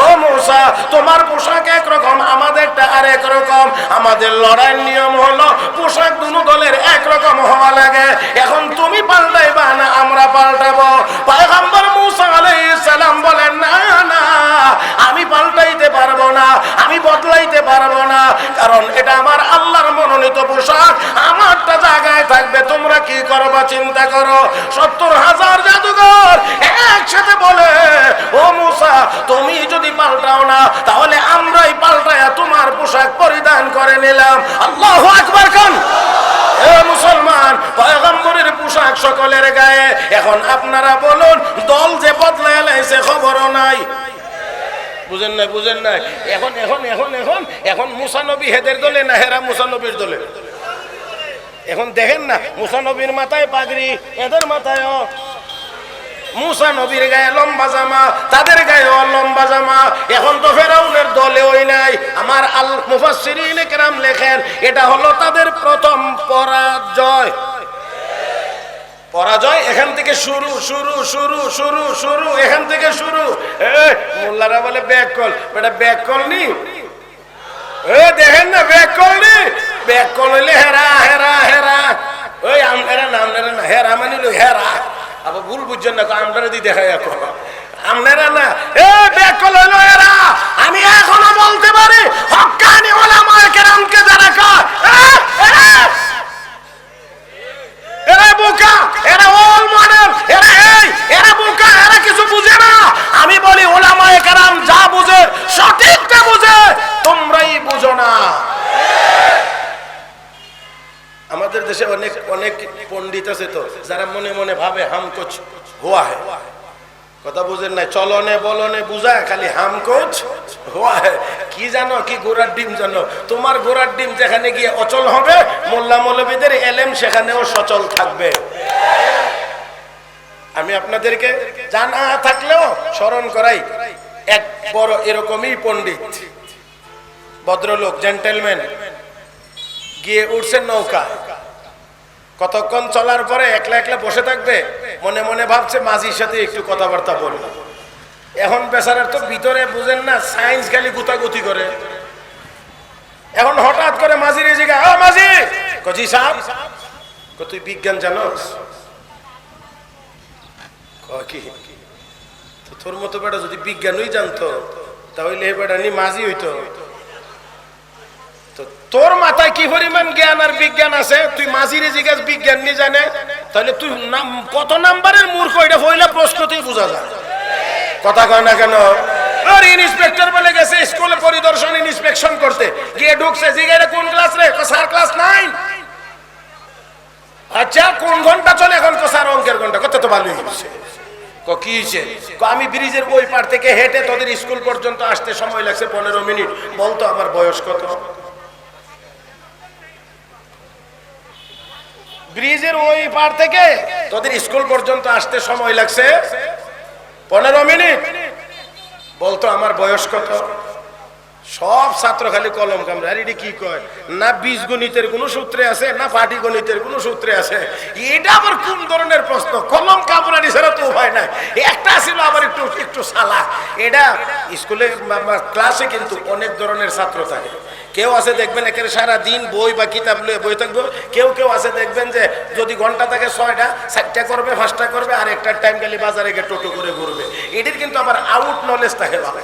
ও মুসা, তোমার পোশাক একরকম, আমাদেরটা আরেক রকম। আমাদের লড়াইয়ের নিয়ম হলো পোশাক দুনো দলের একরকম হওয়া লাগে। এখন তুমি পাল্টাইবা না আমরা পাল্টাবো? পয়গম্বর মুসা আলাইহিস সালাম বলেন, না না, আমি পাল্টাইতে পারবো না, আমি বদলাইতে পারবো না। কারণ এটা আমার আল্লাহর মনোনীত পোশাক, আমারটা জায়গায় থাকবে। তোমরা কি করবা চিন্তা করো। 70,000 জাদুঘর একসাথে বলে, ও মুসা, তুমি যদি পাল্টাও না, তাহলে আমরাই পাল্টায়া তোমার পোশাক পরিধান করে নিলাম। আল্লাহু আকবার খান। এ মুসলমান, পয়গম্বরের পোশাক সকলের গায়ে। এখন আপনারা বলুন, দল যে বদলায় লাইছে খবরও নাই। বুঝেন নাই, বুঝেন নাই? এখন এখন এখন এখন এখন মুসা নবী হেদের দলে না হেরা মুসা নবীর দলে? এখন দেখেন না, মুসা নবীর মাথায় পাগড়ি, এদের মাথায়ও। মুসা নবীর গায়ে লম্বা জামা, তাদের গায়েও লম্বা জামা। এখন তো ফেরাউনের দলে ওই নাই। আমার আল মুফাসসিরিন কেরাম লেখেন, এটা হলো তাদের প্রথম পরাজয়। পরাজয় এখান থেকে শুরু, শুরু শুরু শুরু শুরু এখান থেকে শুরু। মোল্লারা বলে ব্যাক কল, বেটা ব্যাক কল নি। দেখেন না, ব্যাক কল নি। ব্যাক কল হইলে হেরা হেরা হেরা। ওই আমনেরা না, আমনেরা না, হেরা মানিল হেরা। আবার ভুল বুঝছেন না, আমরা দিয়ে দেখাই এখন আমনেরা না। ব্যাক কল হইলো হেরা। আমি এখনো বলতে পারি, হক্কানি উলামায়ে কেরামকে যারা কয় এরা বোকা, এরা ওল্ড মডেল, এরা এরা বোকা, এরা কিছু বুঝে না। আমি বলি, উলামায়ে কেরাম যা বুঝে সঠিকটা বুঝে, তোমরাই বুঝো না। আমাদের দেশে অনেক অনেক পণ্ডিত আছে তো, যারা মনে মনে মনে ভাবে হাম কুছ হুয়া হ্যায়। কথা বুঝেন না, চলনে বলনে বুঝায় খালি হাম কুছ হুয়া হ্যায়। কি জানো, কি গোড়ার ডিম জানো? তোমার গোড়ার ডিম যেখানে গিয়ে অচল হবে, মোল্লা মৌলবীদের এলেম সেখানেও সচল থাকবে। আমি আপনাদেরকে জানা থাকলেও স্মরণ করাই, এক বড় এরকমই পণ্ডিত ভদ্রলোক জেন্টেলম্যান গিয়ে উঠছেন নৌকা। কতক্ষণ চলার পরে একলা একলা বসে থাকবে, মনে মনে ভাবছে মাঝির সাথে একটু কথাবার্তা বলবো। এখন বেচারার তো ভিতরে বুঝেন না, সায়েন্স খালি গুতাগুতি করে। এখন হঠাৎ করে মাঝির এই জায়গায়, ও মাঝি, জি সাহেব, তুই বিজ্ঞান জানোস? কি তোর মতো বেটা যদি বিজ্ঞানই জানতো তাহলে এই বেটা নি মাঝি হইতো। তোর মাথায় কি পরিমাণ জ্ঞান আর বিজ্ঞান আছে, তুই মাঝিরে জিজ্ঞাসা বিজ্ঞান নি জানে? তাহলে তুই কত নাম্বারের মূর্খ, এটা পয়লা প্রশ্নতেই বোঝা যায়। কথা কয় না কেন? আর ইন্সপেক্টর বলে গেছে স্কুলে পরিদর্শন ইন্সপেকশন করতে, গিয়ে ঢুকছে, জিজ্ঞাসা কোন ক্লাস রে? Sir class 9। আচ্ছা কোন ঘন্টা চলে? এখন স্যার অঙ্কের ঘন্টা। কত তো ভালোই হচ্ছে। কি হয়েছে? আমি ব্রিজের ওই পার থেকে হেঁটে তোদের স্কুল পর্যন্ত আসতে সময় লাগছে 15 মিনিট। বলতো আমার বয়স কত? ব্রিজের ওই পার থেকে তোদের স্কুল পর্যন্ত আসতে সময় লাগছে 15 মিনিট। বলতো আমার বয়স কত? সব ছাত্র খালি কলম কামড়ে। আর এটি কি কয়? না বীজগণিতের কোন সূত্রে আছে, না পাটিগণিতের কোন সূত্রে আছে। এটা আবার কোন ধরনের প্রশ্ন? কলম কামড়ানি ছাড়া তো উপায় নাই। একটা ছিল আবার একটু একটু সালা। এটা স্কুলে ক্লাসে কিন্তু অনেক ধরনের ছাত্র থাকে। কেউ আছে দেখবেন একেবারে সারা দিন বই বা কিতাব লয়ে বই থাকবে। কেউ কেউ আছে দেখবেন যে যদি ঘন্টা থাকে 6টা, 4টা করবে, 5টা করবে, আর একটা টাইম গেলে বাজারে গিয়ে টোটো করে ঘুরবে। এটির কিন্তু আবার আউট নলেজ থাকে ভালো,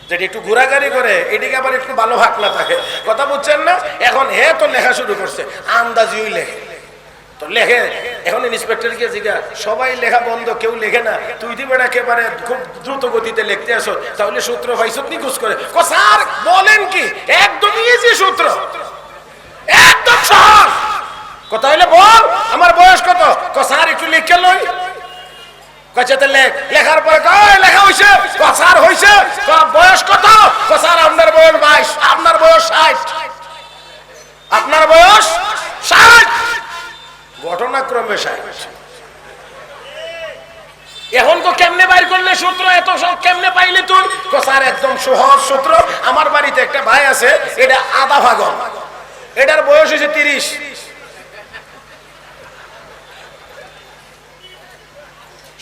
যেটি একটু ঘোরাঘুরি করে, এদিকে আবার একটু ভালো ভাগ না থাকে। কথা বুঝছেন না? এখন হে তো লেখা শুরু করছে, আন্দাজিই লেখে তো লেখে। এখন ইন্সপেক্টর কে জিজ্ঞা, সবাই লেখা বন্ধ, কেউ লেখে না, তুই দিবে একেবারে খুব দ্রুত গতিতে লিখতে আসো, তাহলে সূত্র পাইছত নিখুঁজ করে? স্যার বলেন কি, একদম ইজি সূত্র, একদম সহজ। কথা হইলে বল আমার বয়স কত? স্যার একটু লিখে লই। লেখার পরে লেখা হয়েছে, স্যার হয়েছে। বয়স কত? স্যার আপনার বয়স 22। আপনার বয়স 60। আপনার বয়স 60। ঘটনাক্রমে 60। এখন তো কেমনে বাইর করলে সূত্র? এত সব কেমনে পাইলে তুই? স্যার একদম সহজ সূত্র। আমার বাড়িতে একটা ভাই আছে, এটা আধা ভাগন, এটার বয়স হয়েছে 30।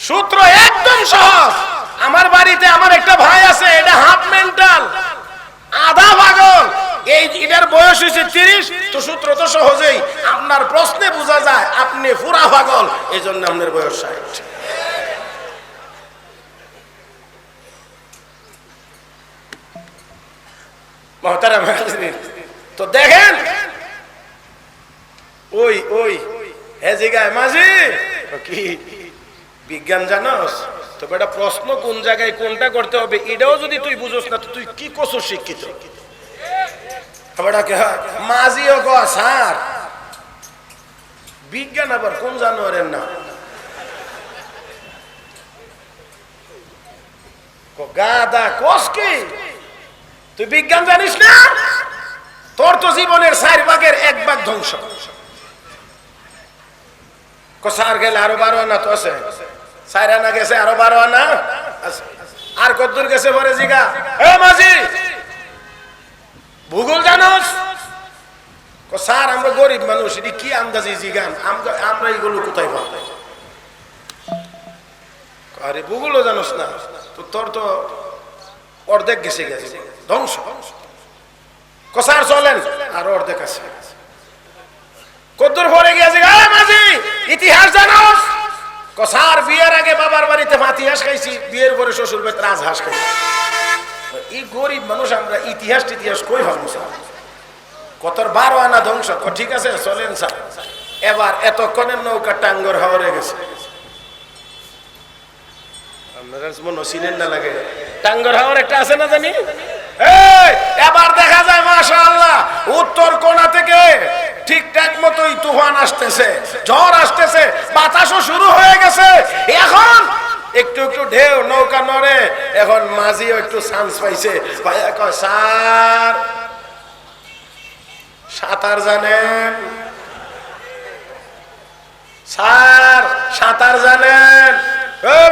সূত্র একদম সহজ। আমার বাড়িতে আমার একটা ভাই আছে, এটা হাফ মেন্টাল, আধা পাগল, এটার বয়স হয়েছে 30। তো সূত্র তো সহজেই, আপনার প্রশ্নে বোঝা যায় আপনি পুরা পাগল, এই জন্য আপনার বয়স 60। মহতারাম হাজরিন, তো দেখেন ওই ওই হে জিগায়, মাঝি কি বিজ্ঞান জানোস? তো বেটা প্রশ্ন কোন জায়গায় কোনটা করতে হবে এটাও যদি তুই বুঝোস না, তো তুই কি কসু শিক্ষিত? মাঝিও গো স্যার, বিজ্ঞান আবার কোন জানোয়ারের না? গাদা কোস কি তুই বিজ্ঞান জানিস না? তোর তো জীবনের 4 ভাগের 1 ভাগ ধ্বংস। স্যার গেলে আরো 12 আনা তো আছে, 4 আনা গেছে, আরো 12 আনা আছে। আর কতদূর গেছে পরে জিগা, এ মাঝি ভূগোল জানোস? স্যার আমরা গরিব মানুষ, এটি কি আন্দাজি জিগান, আমরা এগুলো কোথায় পাবো? আরে ভূগোলও জানোস না? তো তোর তো অর্ধেক গেছে গেছে, ধ্বংস। স্যার চলেন, আর অর্ধেক আছে। কতদূর পরে গিয়েছে, মাঝি ইতিহাস জানোস? স্যার বিয়ের আগে বাবার বাড়িতে ভাতি হাঁস খাইছি, বিয়ের পরে শ্বশুর বাড়িতে রাজহাঁস খাইছি। এই গরিব মানুষ আমরা ইতিহাস টিতিহাস কই ভাবো স্যার? কতর 12 আনা ধ্বংস। ঠিক আছে চলেন স্যার। এবার এতক্ষণের নৌকা টাঙ্গর হাওরে গেছে। আপনারা মনে চিনেন না লাগে, টাঙ্গর হাওর একটা আছে না জানি? এবার দেখা যায় মাশাআল্লাহ উত্তর কোণা থেকে ঠিকঠাক মতোই তুফান আসতেছে, ঝড় আসতেছে, বাতাসও শুরু হয়ে গেছে। এখন একটু একটু ঢেউ, নৌকা নড়ে। এখন মাঝিও একটু চান্স পাইছে। ভাইয়া কয়, স্যার সাঁতার জানেন? স্যার সাঁতার জানেন?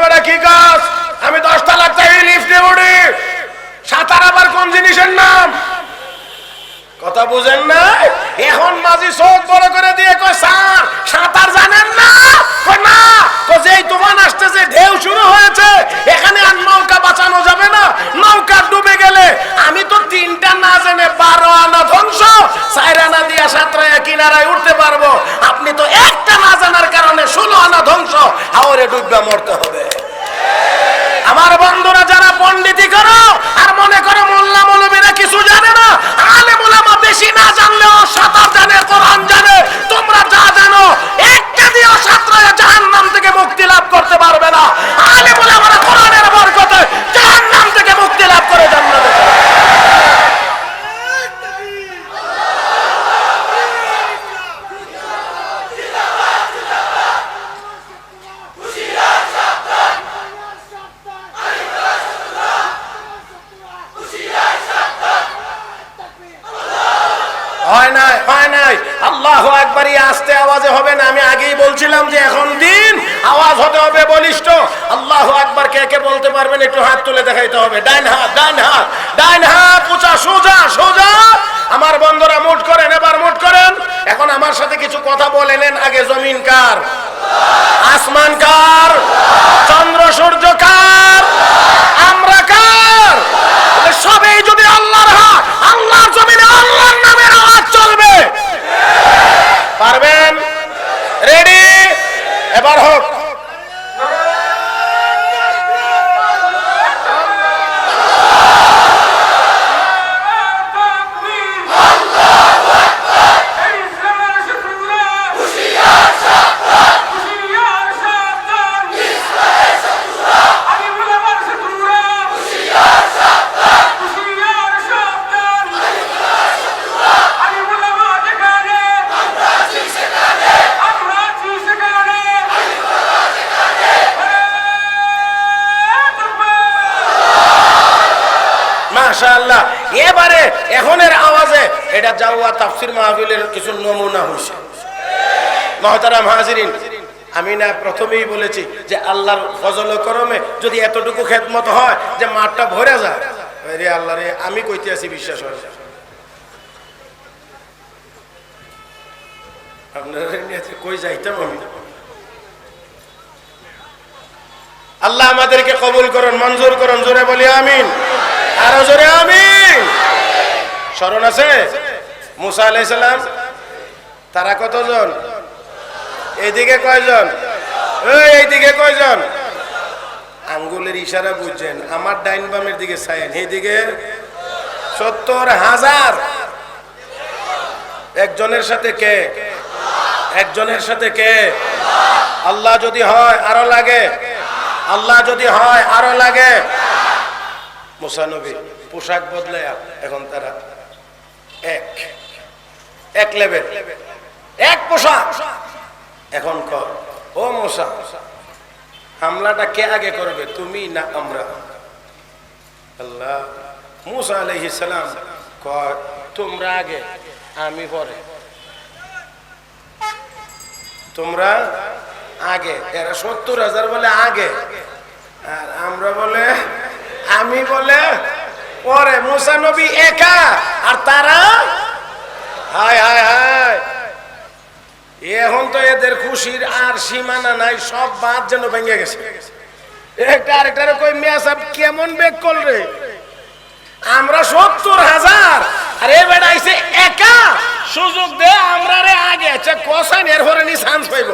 বেটা কি কাজ? আমি 10টা লাখ টাকা লিফটে উঠি। সাঁতার আবার কোন জিনিসের নাম? কথা বুঝেন না? এখন মাঝি চোখ বড় করে দিয়ে কয়, স্যার সাঁতার জানেন না? কয় না। কয় যেই তুফান আসতেছে, ঢেউ শুরু হয়েছে, এখানে আর নৌকা বাঁচানো যাবে না। নৌকা ডুবে গেলে আমি তো 3টা না জেনে 12 আনা ধ্বংস, 4 আনা দিয়া সাঁতরাইয়া কিনারায় উঠতে পারবো। আপনি তো একটা না জানার কারণে 16 আনা ধ্বংস, হাওরে ডুববা মরতে হবে। আমার বন্ধুরা, যারা পণ্ডিতি করো আর মনে করো মোল্লা মৌলবীরা কিছু জানে না, আলেম ওলামা বেশি না জানলেও সাঁতার জানে, কোরআন জানে, তোমরা যা জানো একটা দিয়েও সাঁতরায়া জাহান্নাম থেকে মুক্তি লাভ করতে পারবে না। আলেম ওলামারা কোরআনের বরকতে জাহান্নাম থেকে মুক্তি লাভ করে জান্নাতে চলে। হয় নাই, হয় নাই। আল্লাহু আকবার আস্তে আওয়াজে হবে না। আমি আগেই বলছিলাম যে এখন দিন আওয়াজ হতে হবে বলিষ্ঠ। আল্লাহু আকবার কে কে বলতে পারবেন একটু হাত তুলে দেখাইতে হবে। ডাইন হাত, ডাইন হাত, ডাইন হাত উঁচা, সোজা সোজা। আমার বন্ধুরা মুট করেন, এবার মুট করেন। এখন আমার সাথে কিছু কথা বলে নেন। আগে জমিন কার? আসমান কার? চন্দ্র সূর্য কার? আমরা কার? সবই যদি আল্লাহর হাত, আল্লাহর জমিনে আল্লাহর নামের আওয়াজ চলবে। পারবেন? রেডি? এবার হোক। মাশাআল্লাহ। এবারে এখনের আওয়াজে এটা জাওয়া তাফসীর মাহফিলের কিছু নমুনা হইছে। মুহতারাম হাজিরিন, আমি না প্রথমেই বলেছি যে আল্লাহর ফজল ও করমে যদি এতটুকু খেদমত হয় যে মাঠটা ভরে যায়, রে আল্লাহ রে, আমি কইতে আছি বিশ্বাস হয়। আপনারা কই যাইতাম আমি। আল্লাহ আমাদেরকে কবুল করুন, মঞ্জুর করুন। জোরে বলি আমিন, আরো জোরে আমিন। স্মরণ আছে মুসা আলাইহিস সালাম, তারা কতজন? এইদিকে কয়জন? এইদিকে কয়জন? আঙ্গুলের ইশারা বুঝছেন? আমার ডাইন বামের দিকে চাইেন, এইদিকে 70,000। একজনের সাথে কে? একজনের সাথে কে? আল্লাহ যদি হয় আরো লাগে, আল্লাহ যদি হয় আরো লাগে। মুসা নবী পোশাক বদলায়া এখন তারা এক লেভেল, এক পোশাক। এখন কর, ও মুসা, হামলাটা কে আগে করবে, তুমি না আমরা? আল্লাহ মুসা আলাইহিস সালাম কয়, তোমরা আগে, আমি পরে। তোমরা আগে। এরা 70,000 বলে আগে, আর আমরা বলে, আমি বলে পরে। মুসা নবী একা আর তারা হায় হায় হায়। এখন তো এদের খুশির আর সীমানা নাই, সব বাদ যেন ভেঙে গেছে। একটা আরেকটারে কই, মিয়া সাহেব কেমন বেক করলে? আমরা 70,000 আর এ বেটা আইছে একা। সুযোগ দে আমরা রে আগে। আচ্ছা কসান এর পরে নি চান্স পাইব।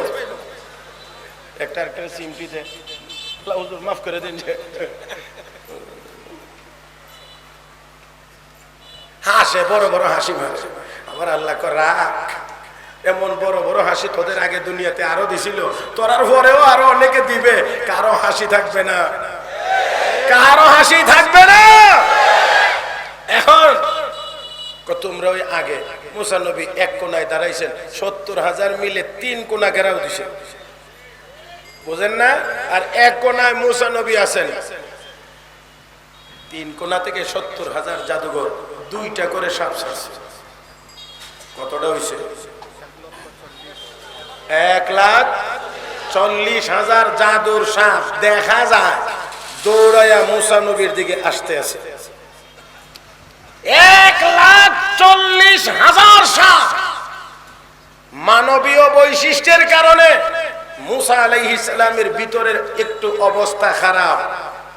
একটা আরেকটা সিম্পি দে, হুজুর মাফ করে দিন। হাসে, বড় বড় হাসি মারে। আবার আল্লাহ কর রাখ, এমন বড় বড় হাসি তোদের আগে দুনিয়াতে আরো দিছিল, তোরার পরেও আরো অনেকে দিবে। কারো হাসি থাকবে না, কারো হাসি থাকবে না। এখন তোমরা ওই আগে মুসা নবী এক কোনায় দাঁড়াইছেন, 70,000 মিলে 3 কোনা ঘেরাও দিছে, বুঝেন না? আর এক কোনায় মুসা নবী আছেন, 3 কোনা থেকে 70,000 জাদুঘর, 2টা করে সাপ ছাড়ছে। কতটা হয়েছে? 1,40,000 জাদুর সাপ দেখা যায় দৌড়াইয়া মুসা নবীর দিকে আসতে আছে। 1,40,000 সাপ। মানবীয় বৈশিষ্ট্যের কারণে মুসা আলাইহিস সালামের ভিতরের একটু অবস্থা খারাপ,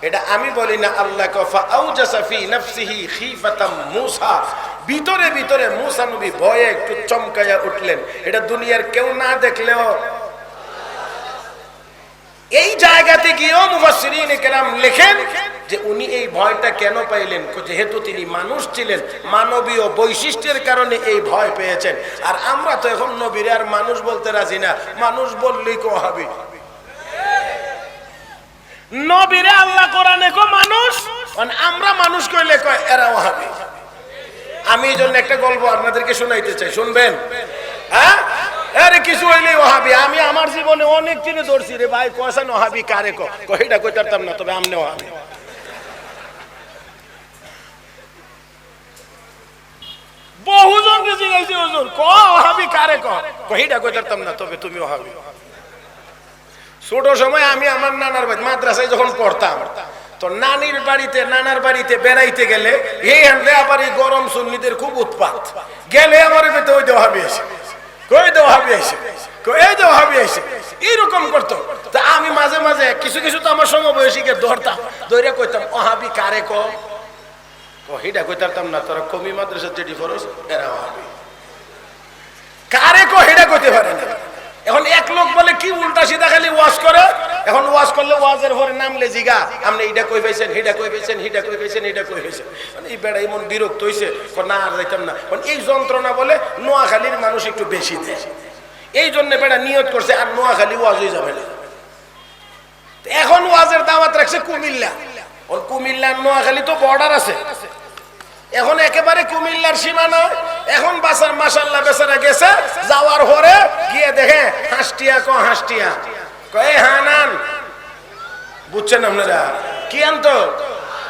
এটা আমি বলি না, আল্লাহ কফা আউজাসা ফি নাফসিহি খিফাতাম মুসা, ভিতরে ভিতরে মুসা নবী ভয়ে একটু চমকায়া উঠলেন। এটা দুনিয়ার কেউ না দেখলেও এই জায়গাতে গিয়েও মুফাসসিরিন কেরাম লেখেন যে উনি এই ভয়টা কেন পাইলেন, যেহেতু তিনি মানুষ ছিলেন, মানবীয় বৈশিষ্ট্যের কারণে এই ভয় পেয়েছেন। আর আমরা তো এখন নবীর আর মানুষ বলতে রাজি না, মানুষ বললেই কো হবে, নবীরে আল্লাহ কোরআনে কো মানুষ, মানে আমরা মানুষ কইলে কয় এরা ওয়াহাবি। আমি এই জন্য একটা গল্প আপনাদেরকে শোনাইতে চাই, শুনবেন? হ্যাঁ, আরে কিছু হইলে ওয়াহাবি। আমি আমার জীবনে অনেক চিনে ধরছি রে ভাই, কয়সান ওয়াহাবি কারে কইটা কইতারতাম না, তবে আমনে ওয়াহাবি। বহুজনকে জিজ্ঞাসি হুজুর ক ওয়াহাবি কারে কইটা কইতারতাম না, তবে তুমি ওয়াহাবি। ছোট সময় আমি আমার নানার বাড়ি মাদ্রাসায় যখন পড়তাম, তো নানির বাড়িতে নানার বাড়িতে বেড়াইতে গেলে এই হান্ডে আবার এই গরম সুন্নিদের খুব উৎপাত, গেলে আমার বেতে ওই দেওয়া হবে এসে, কই দেওয়া হবে এসে, কই দেওয়া হবে এসে, এইরকম করতো। তা আমি মাঝে মাঝে কিছু কিছু তো আমার সমবয়সীকে ধরতাম, ধরে কইতাম ওহাবি কারে কহিটা কইতারতাম না, তোরা কমি মাদ্রাসার যেটি ফরজ এরা ওহাবি কারে কহিটা কইতে পারে না। এখন এক লোক বলে কি উল্টা সিধা খালি ওয়াজ করে, এখন ওয়াজ করলে ওয়াজের পরে নামলে জিগা আপনি এইটা কই পাইছেন, হিটা কই পাইছেন, হিটা কই পাইছেন, হিটা কই পাইছেন, মানে এই বেড়া এমন বিরক্ত হইছে, না আর যাইতাম না। এই যন্ত্রণা বলে নোয়াখালীর মানুষ একটু বেশি দেয়, এই জন্য বেড়া নিয়ত করছে আর নোয়াখালী ওয়াজ হয়ে যাবে না। এখন ওয়াজের দাওয়াত রাখছে কুমিল্লা, ওর কুমিল্লা নোয়াখালী তো বর্ডার আছে, এখন একেবারে কুমিল্লার সীমা নয়। এখন বাসার মাশাআল্লাহ বেচারা গেছে, যাওয়ার পরে গিয়ে দেখে হাঁসটিয়া হাঁসটিয়া কয়ে হানান, বুঝছেন আপনারা কি আনতো?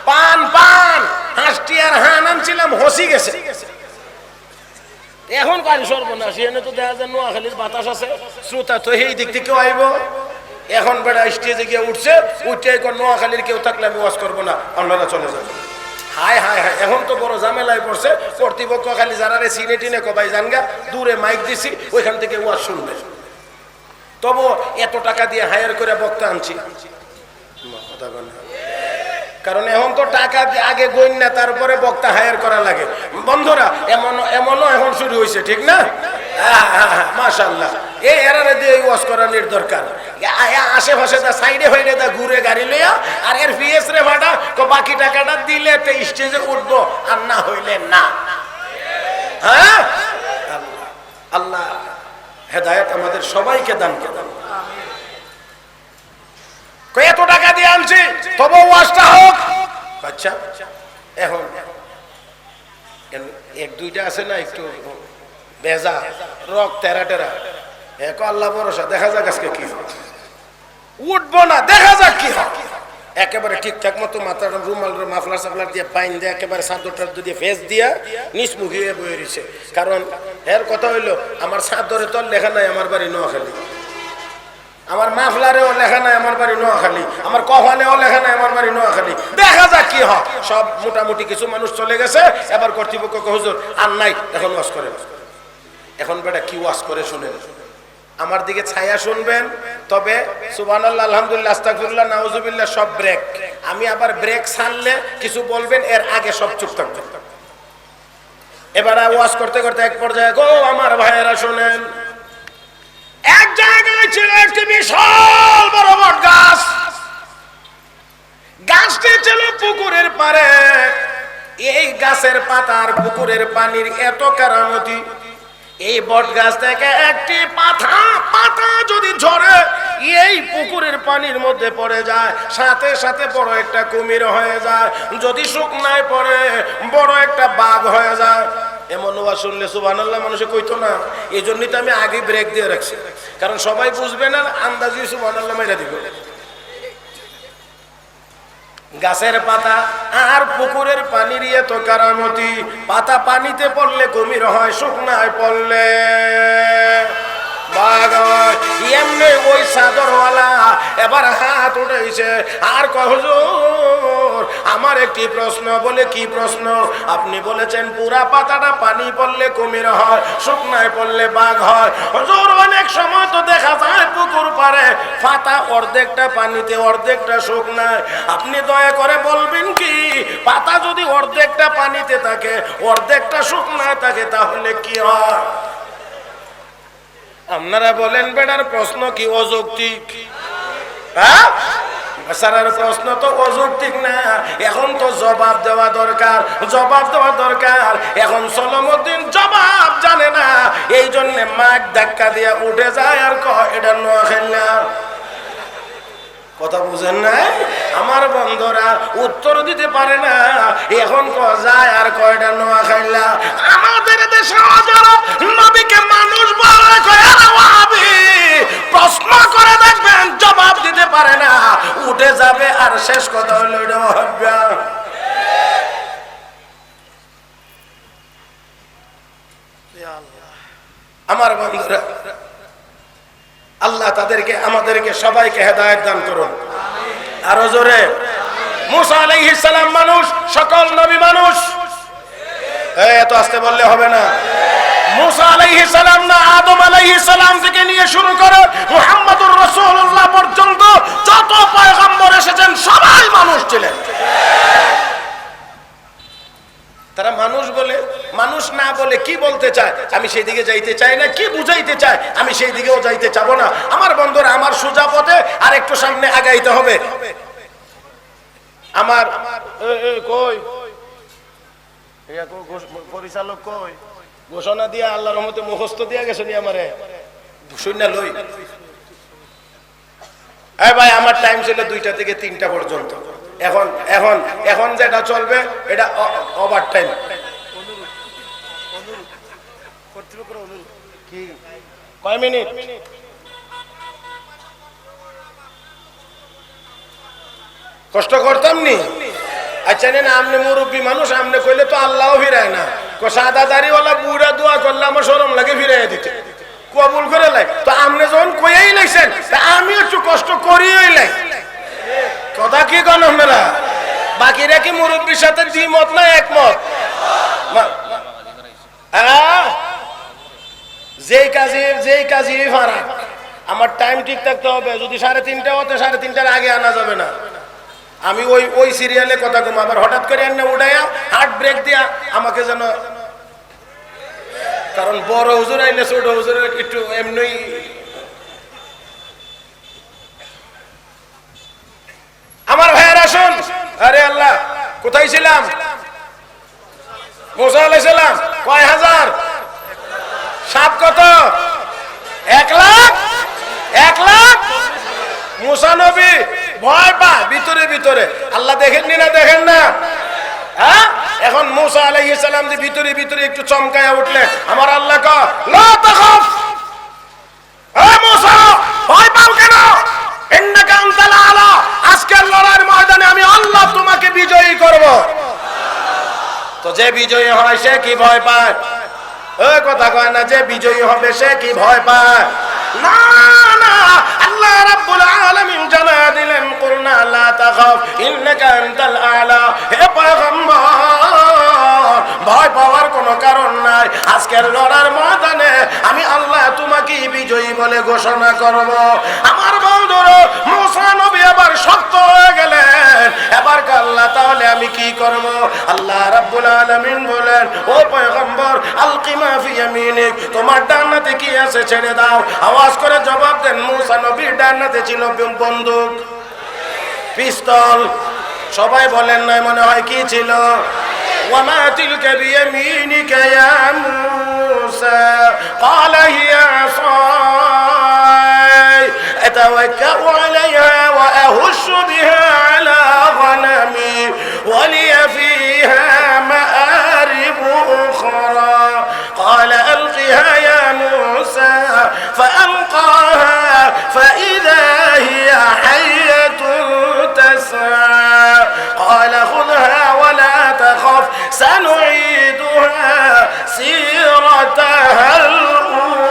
পান পান, হাঁসটিয়ার হান আনছিলাম, হসি গেছে। এখন কারি সর্বনাশ, এনে তো দেখা যায় নোয়াখালীর বাতাস আছে, শ্রোতা তো এই দিক থেকেও আইব। এখন বেড়া স্টেজে গিয়ে উঠছে, উঠে নোয়াখালীর কেউ থাকলে আমি ওয়াজ করবো না, আপনারা চলে যাবেন। হায় হায় হায়, এখন তো বড় ঝামেলায় পড়ছে। কর্তৃপক্ষ খালি যারা রে সিনে টিনে কবাই জানগা, দূরে মাইক দিছি, ওইখান থেকে ওয়াজ শুনবে। তবু এত টাকা দিয়ে হায়ার করে বক্তা আনছি, কারণ এখন তো টাকা আগে গইন না, তারপরে বক্তা হায়ার করা লাগে। বন্ধুরা এমনও এখন শুরু হয়েছে, ঠিক না? মাশাআল্লাহ, এই এরারে দিয়ে ওয়াজ করানোর দরকার। আশেপাশে দা সাইডে হইলে দা ঘুরে গাড়ি লইয়া, আর এর পিএস রে ভাড়া বাকি টাকাটা দিলে তো স্টেজে উঠবো, আর না হইলে না। হ্যাঁ, আল্লাহ হেদায়েত আমাদের সবাইকে দান করুন। এত টাকা দিয়ে আনছি, তবু ওয়াজটা হোক। আচ্ছা, এখন এক দুইটা আছে না একটু বেজা রক টেরা টেরা, এক আল্লাহ ভরসা, দেখা যাক আজকে কি উঠবো না, দেখা যাক কি হয়। একেবারে ঠিকঠাক মতো মাথার রুমাল মাফলার সাফলার দিয়ে বাইন দিয়ে একেবারে চাদরটার দিয়ে ফেস দিয়া নিচ মুখিয়ে বয়ে রয়েছে। কারণ এর কথা হইলো, আমার চাদরে তো লেখা নাই আমার বাড়ি নোয়াখালী, আমার মাফলারেও লেখা নাই আমার বাড়ি নোয়াখালী, আমার কফানেও লেখা নাই আমার বাড়ি নোয়াখালী। দেখা যাক কি হয়। সব মোটামুটি কিছু মানুষ চলে গেছে, এবার কর্তৃপক্ষ হুজুর আর নাই, এখন ওয়াজ করে। এখন বেটা কি ওয়াজ করে শুনেন, আমার দিকে ছায়া শুনবেন, তবে সুবহানাল্লাহ, আলহামদুলিল্লাহ, আস্তাগফিরুল্লাহ, নাউজুবিল্লাহ সব ব্রেক। আমি আবার ব্রেক ছাড়লে কিছু বলবেন, এর আগে সব চুপ থাকবেন। এবার ওয়াজ করতে করতে এক পর্যায়ে গো আমার ভাইয়েরা শুনেন, এক জায়গায় ছিল একটি বিশাল বড় বট গাছ। গাছটি ছিল পুকুরের পাড়ে। এই গাছের পাতার পুকুরের পানির এত কারামতি, এই বট গাছ থেকে একটি পাতা যদি ঝরে এই পুকুরের পানির মধ্যে পড়ে যায়, সাথে সাথে বড় একটা কুমির হয়ে যায়, যদি শুকনায় পড়ে বড় একটা বাঘ হয়ে যায়। এমন ওয়াজ শুনলে সুবহানাল্লাহ মানুষে কইতো না। এই জন্যই তো আমি আগে ব্রেক দিয়ে রাখছি, কারণ সবাই বুঝবে না, আন্দাজি সুবহানাল্লাহ মেরে দিবে। গাছের পাতা আর পুকুরের পানির এত কারামতি, পাতা পানিতে পড়লে কুমির হয়, শুকনায় পড়লে বাঘ হয়। এমনি ওই চাদরওয়ালা এবার হাত উঠেছে আর কয় হুজুর আমার একটি প্রশ্ন। বলে কি প্রশ্ন? আপনি বলেছেন পুরা পাতাটা পানি পড়লে কুমির হয়, শুকনায় পড়লে বাঘ হয়। হুজুর অনেক সময় তো দেখা যায় পুকুর পারে পাতা অর্ধেকটা পানিতে অর্ধেকটা শুকনায়। আপনি দয়া করে বলবেন কি পাতা যদি অর্ধেকটা পানিতে থাকে অর্ধেকটা শুকনায় থাকে তাহলে কি হয়? আপনারা বলেন বেটার প্রশ্ন কি অযৌক্তিক? হ্যাঁ, বেচারার প্রশ্ন তো অযৌক্তিক না। এখন তো জবাব দেওয়া দরকার, জবাব দেওয়া দরকার। এখন সলমউদ্দিন জবাব জানে না, এই জন্য মাক ধাক্কা দিয়ে উঠে যায় আর কয় এটা নোয়াখাইলা। কথা বুঝেন না? আমার বন্ধুরা উত্তর দিতে পারে না, এখন যায় আর কয়টা নোয়াখাইলা। আমাদের দেশে যারা নবীকে মানুষ বলে প্রশ্ন করে দেখবেন জবাব দিতে পারে না, উঠে যাবে আর শেষ কথা হলো এটা ওয়াহাবি। আমার বন্ধুরা আল্লাহ তাদেরকে আমাদেরকে সবাইকে হেদায়েত দান করুন। আরো জোরে। মুসা আলাইহিস সালাম মানুষ, সকল নবী মানুষ। এত আস্তে বললে হবে না। মুসা আলাইহিস সালাম না আদম আলাইহিস সালাম থেকে নিয়ে শুরু করে মুহাম্মদুর রাসূলুল্লাহ পর্যন্ত যত পয়গম্বর এসেছেন সবাই মানুষ ছিলেন। তারা মানুষ বলে, মানুষ না বলে কি বলতে চায় আমি সেই দিকে যাইতে চাই না, কি বুঝাইতে চায় আমি সেই দিকেও যাইতে চাবো না। আমার বন্ধুরা আমার সোজা পথে আর একটু সামনে আগাইতে হবে। আমার কই পরিচালক কই ঘোষণা দিয়া আল্লাহর রহমতে মুখস্থ দিয়া গেছে নি আমারে শূন্য লই। এই ভাই আমার টাইম ছিল 2টা থেকে 3টা পর্যন্ত। এখন এখন এখন যেটা চলবে এটা ওভার টাইম। কি কয় মিনিট? কষ্ট করতাম নি। আচ্ছা না আমনে মুরব্বী মানুষ, আমনে কইলে তো আল্লাহও ফিরায় না। সাদা দাড়িওয়ালা বুড়া দোয়া করলে আমার শরম লাগে ফিরাইয়া দিতে, কবুল করে লাই। তো আমনে যখন কইয়াই লাইছেন আমি একটু কষ্ট করিয়াই লাই। কথা কি কন আপনারা? বাকিরা কি মুরব্বীর সাথে দ্বিমত না একমত? যেই কাজে ফারাক। আমার টাইম ঠিক থাকতে হবে। যদি 3:30 হতে 3:30টার আগে আনা যাবে না। আমি ওই সিরিয়ালে কথা কম, আবার হঠাৎ করে এনে উঠাইয়া হার্ট ব্রেক দিয়া আমাকে যেন, কারণ বড় হুজুর আইলে ছোট হুজুরের একটু এমনি। আমার ভাইয়ের আসুন। আরে আল্লাহ কোথায় ছিলাম? মুসা আলাইহিস সালাম কয় হাজার? সাপ কত? 1 লাখ। 1 লাখ। মুসা নবী ভয় পায় ভিতরে ভিতরে। আল্লাহ দেখেননি না? দেখেন না? হ্যাঁ, এখন মুসা আলাইহিস সালাম যে ভিতরে ভিতরে একটু চমকায়া উঠলে আমার আল্লাহ কয় লা তাখাফ। মুসা ভয় পাও কেন? ইন্নাকা আনতাল আলা। আজকের লড়াইয়ের ময়দানে আমি আল্লাহ তোমাকে বিজয়ী করব। তো যে বিজয়ী হয় সে কি ভয় পায়? ওই কথা কয় না যে বিজয়ী হবে সে কি ভয় পায়? না না, আল্লাহ রাব্বুল আলামিন জানায়া দিলেন কুলনা লা তাখাফ ইন্নাকা আনতাল আলা। হে পয়গম্বর ভয় পাওয়ার কোনো কারণ নাই। আজকের লড়ার ময়দানে আমি আল্লাহ তোমাকে বিজয়ী বলে ঘোষণা করব। আমার বন্ধুরা মুসা নবী আবার শক্ত হয়ে গেলেন। এবার আল্লাহ তাহলে আমি কি করব? আল্লাহ রাব্বুল আলামিন বলেন ও পয়গম্বর আলকি মা ফি ইয়ামিনিক, তোমার ডানাতে কি আছে ছেড়ে দাও। আওয়াজ করে জবাব দেন মুসা নবীর ডানাতে ছিল বন্দুক, পিস্তল। সবাই বলেন না মনে হয় কি ছিল? ওয়ামা তিলকা বিয়ামিনিকা ইয়া মুসা ক্বালা হিয়া আসাই আতাওয়াক্কাউ আলাইহা ওয়া আহুশু বিহা আলা গনামি ওয়া লিয়া ফিহা মাআরিবু উখরা। يسعى قال خذها ولا تخف سنعيدها سيرتها الأولى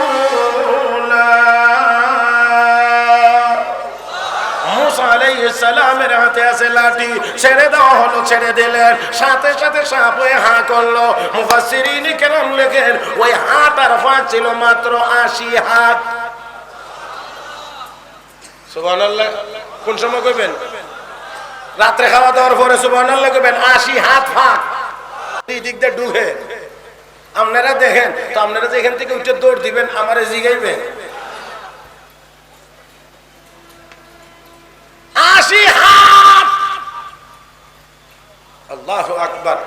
মুসা আলাইহিস সালামের হাতে আছে লাঠি, ছেড়ে দেওয়া হলো, ছেড়ে দিলেন, সাথে সাথে সাপ ওই হাঁ করলো। মুফাসসিরিন কেরাম লেখেন ওই হাত আর ফাঁক ছিল মাত্র 80 হাত। সুবহানাল্লাহ। কোন সময় কইবেন? রাত্রে খাওয়া দাওয়ার পরে সুবহানাল্লাহ কইবেন। 80 হাত ফাঁক এই দিক দিয়ে ঢুকে। আপনারা দেখেন তো, আপনারা যেখান থেকে উঠে দৌড় দিবেন আমারে জিগাইবেন। 80 হাত, আল্লাহু আকবার।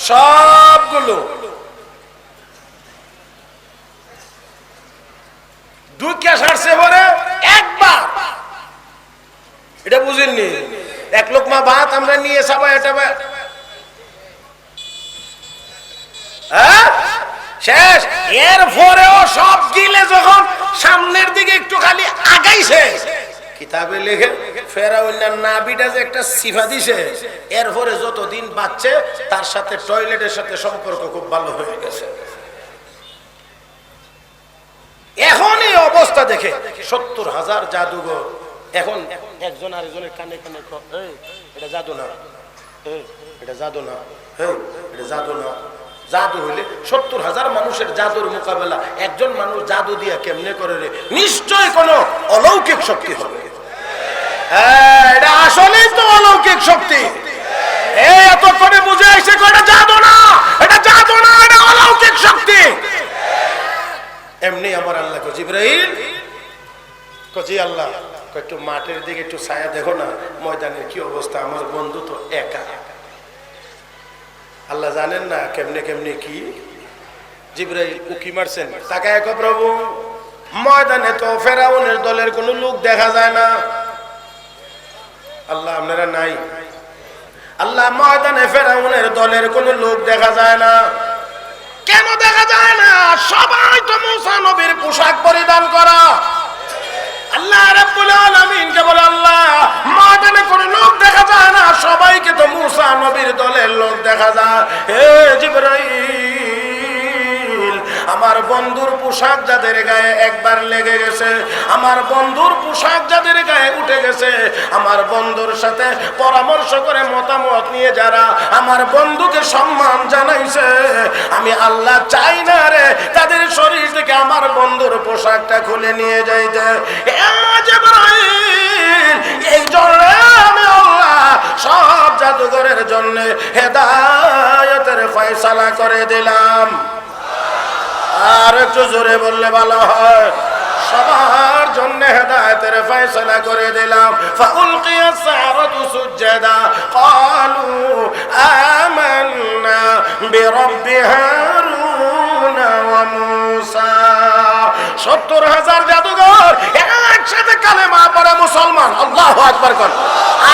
সবগুলো দুইটা সারছে পরে একবার। এটা বুঝেননি? এক লোকমা ভাত আমরা নিয়ে সবাই এটা শেষ। এর পরেও সব গিলে যখন সামনের দিকে একটু খালি আগাইছে, কিতাবে লেখে ফেরাউনের নাভিটা যে একটা সিফা দিছে, এরপরে যতদিন বাঁচছে তার সাথে টয়লেটের সাথে সম্পর্ক খুব ভালো হয়ে গেছে। এখন এই অবস্থা দেখে 70,000 জাদুঘর এখন একজন আরেকজনের কানে কানে এটা জাদু না, এটা জাদু না, এটা জাদু না। জাদু হইলে 70,000 মানুষের জাদুর মোকাবেলা একজন মানুষ জাদু দিয়া কেমনে করে রে? নিশ্চয় কোন অলৌকিক শক্তি হবে। এটা আসলেই তো অলৌকিক শক্তি। এতক্ষণে বুঝে আসছে এটা জাদু না, এটা জাদু না, এটা অলৌকিক শক্তি। এমনি আমার আল্লাহ কো জিবরাইল কজি আল্লাহ একটু মাঠের দিকে একটু ছায়া দেখো না, ময়দানের কি অবস্থা, আমার বন্ধু তো একা। আল্লাহ জানেন না কেমনে কেমনে কি। জিবরাইল উকি মারছেন, তাকায় কো প্রভু ময়দানে তো ফেরাউনের দলের কোনো লোক দেখা যায় না। আল্লাহ আপনারা নাই। আল্লাহ ময়দানে ফেরাউনের দলের কোনো লোক দেখা যায় না। কেন দেখা যায় না? সবাই তো মুসা নবীর পোশাক পরিধান করা। আল্লাহ রাব্বুল আলামিন কে বলে আল্লাহ ময়দানে কোনো লোক দেখা যায় না, সবাইকে তো মুসা নবীর দলের লোক দেখা যায়। হে জিবরাইল, আমার বন্ধুর পোশাক যাদের গায়ে একবার লেগে গেছে, আমার বন্ধুর পোশাক যাদের গায়ে উঠে গেছে, আমার বন্ধুর সাথে পরামর্শ করে মতামত নিয়ে যারা আমার বন্ধুকে সম্মান জানাইছে, আমি আল্লাহ চাই না রে তাদের শরীর থেকে আমার বন্ধুর পোশাকটা খুলে নিয়ে যাইতে। এই জন্য আমি আল্লাহ সব জাদুঘরের জন্য হেদায়েতের ফয়সালা করে দিলাম। আর একটু জোরে বললে ভালো হয়। সবার জন্য হেদায়েতের ফয়সালা করে দিলাম। ফাউলকিয়াস সাহারাতু সুজদা ক্বালু আমান্না বিরাব্বি হারুন ওয়া মূসা। 70,000 জাদুঘর একসাথে কালেমা পড়ে মুসলমান। আল্লাহু আকবার কর।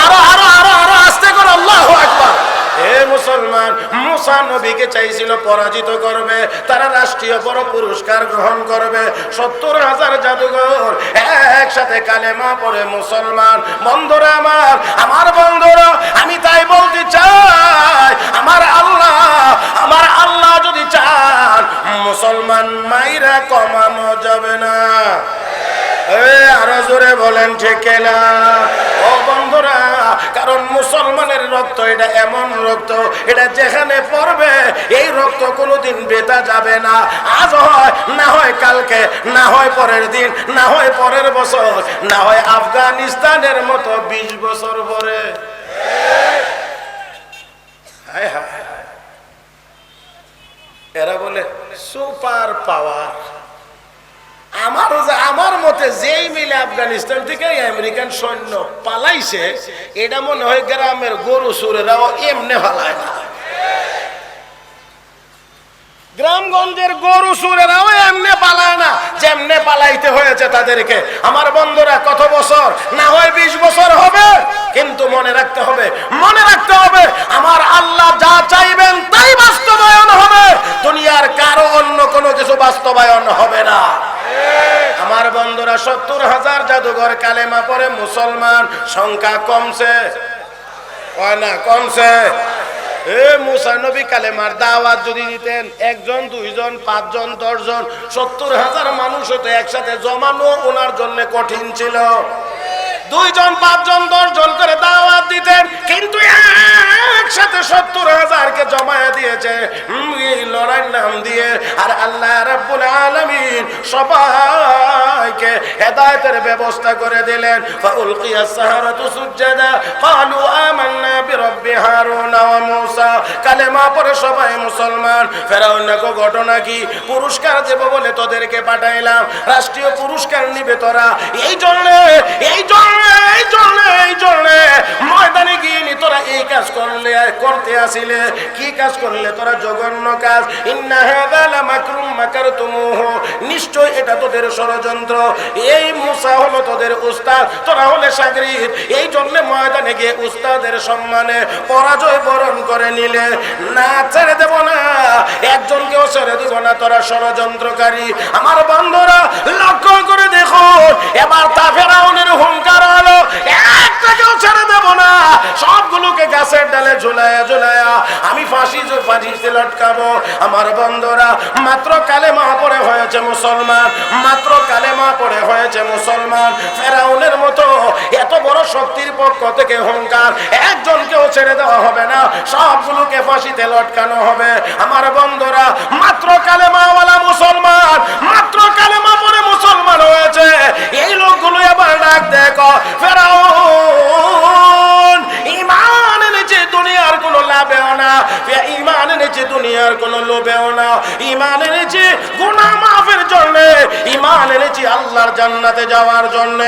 আরো আরো আরো আরো আস্তে কর। আল্লাহু আকবার। হে মুসলমান, মুসা নবীকে চাইছিল পরাজিত করবে, তারা রাষ্ট্রীয় বড় পুরস্কার গ্রহণ করবে। 70,000 জাদুঘর একসাথে কালেমা পড়ে মুসলমান। বন্ধুরা আমার, আমার বন্ধুরা, আমি তাই বলতে চাই আমার আল্লাহ যদি চান মুসলমান মাইরা কমানো যাবে না। আরো জোরে বলেন ঠিক না? ও বন্ধুরা, কারণ মুসলমানের রক্ত এটা এমন রক্ত, এটা যেখানে পড়বে এই রক্ত কোনোদিন বেতা যাবে না। আজ হয়, না হয় কালকে, না হয় পরের দিন, না হয় পরের বছর, না হয় আফগানিস্তানের মতো 20 বছর পরে। হায় হায়, এরা বলে সুপার পাওয়ার। আমার মতে যেই মিলে আফগানিস্তান থেকে আমেরিকান সৈন্য পালাইছে, এটা মনে হয় গ্রামের গরু সুরেরাও এমনি পালায় না। গ্রামগঞ্জের গরু সুরেরাও এমনি পালায় না যেমনে পালাইতে হয়েছে তাদেরকে। আমার বন্ধুরা, কত বছর? না হয় 20 বছর হবে, কিন্তু মনে রাখতে হবে আমার আল্লাহ যা চাইবেন তাই বাস্তবায়ন হবে। দুনিয়ার কারো অন্য কোনো কিছু বাস্তবায়ন হবে না। আমার বন্ধুরা, 70,000 জাদুঘর কালেমা পড়ে মুসলমান সংখ্যা কমছে। কয় না কমছে। মুসা নবী কালেমার দাওয়াত যদি দিতেন, একজন, দুইজন, পাঁচজন, 10 জন, 70,000 মানুষ হতো একসাথে জমানো ওনার জন্য কঠিন ছিল। 2 জন, 5 জন, 10 জন করে দাওয়াত দিতেন, কিন্তু একসাথে 70,000 কে জমায়া দিয়েছে এই লড়াইয়ের নাম দিয়ে। আর আল্লাহ রাব্বুল আলামিন সবাইকে হেদায়েতের ব্যবস্থা করে দিলেন। ফাউলকিয়াস সাহারাতু সুজদা ক্বালু আমান্না বিরাব্বি হারুন ওয়া মূসা। কালেমা পড়ে সবাই মুসলমান। ফেরাউন কো ঘটনা কি? পুরস্কার দেব বলে তোদেরকে পাঠাইলাম, রাষ্ট্রীয় পুরস্কার নিবে তোরা। এই জন্য ময়দানে গিয়ে তোরা এই কাজ করতে আসিলে। কি কাজ করলে তোরা? জঘন্য কাজ। ইন্না হাযা লামাকরুম মাকারতুমুহু, নিশ্চয় এটা তোদের ষড়যন্ত্র। এই মুসা হলো তোদের উস্তাদ, তোরা হলে শাগরিদ। এই জন্য ময়দানে গিয়ে উস্তাদের সম্মানে পরাজয় বরণ করে নিলে। না, ছেড়ে দেব না, একজনকেও ছেড়ে দেব না, তোরা ষড়যন্ত্রকারী। আমার বন্ধুরা লক্ষ্য করে দেখো, এবার তা ফেরাউনের হুঙ্কার হলো, একটাকেও ছেড়ে দেব না, সবগুলোকে গাছের ডালে ঝুলায়া ঝুলায়া আমি ফাঁসিতে লটকাবো। আমার বন্ধুরা মাত্র কালেমা পড়ে হয়েছে মুসলমান, মাত্র কালেমা পড়ে হয়েছে মুসলমান। ফেরাউনের মতো এত বড় শক্তির পক্ষ থেকে হুঙ্কার, একজনকেও ছেড়ে দেওয়া হবে না, সবগুলোকে ফাঁসিতে লটকানো হবে। আমার বন্ধুরা মাত্র কালেমাওয়ালা মুসলমান, মাত্র কালেমা পড়ে মুসলমান হয়েছে। এই লোকগুলো এবার ডাক দেখো, ফেরাউন ঈমান এনেছে, দুনিয়ার কোনো লাভেও না, ঈমান এনেছে দুনিয়ার কোনো লোভেও না, ঈমান এনেছে গুনাহ মাফের জন্য, ঈমান এনেছে আল্লাহর জান্নাতে যাওয়ার জন্য।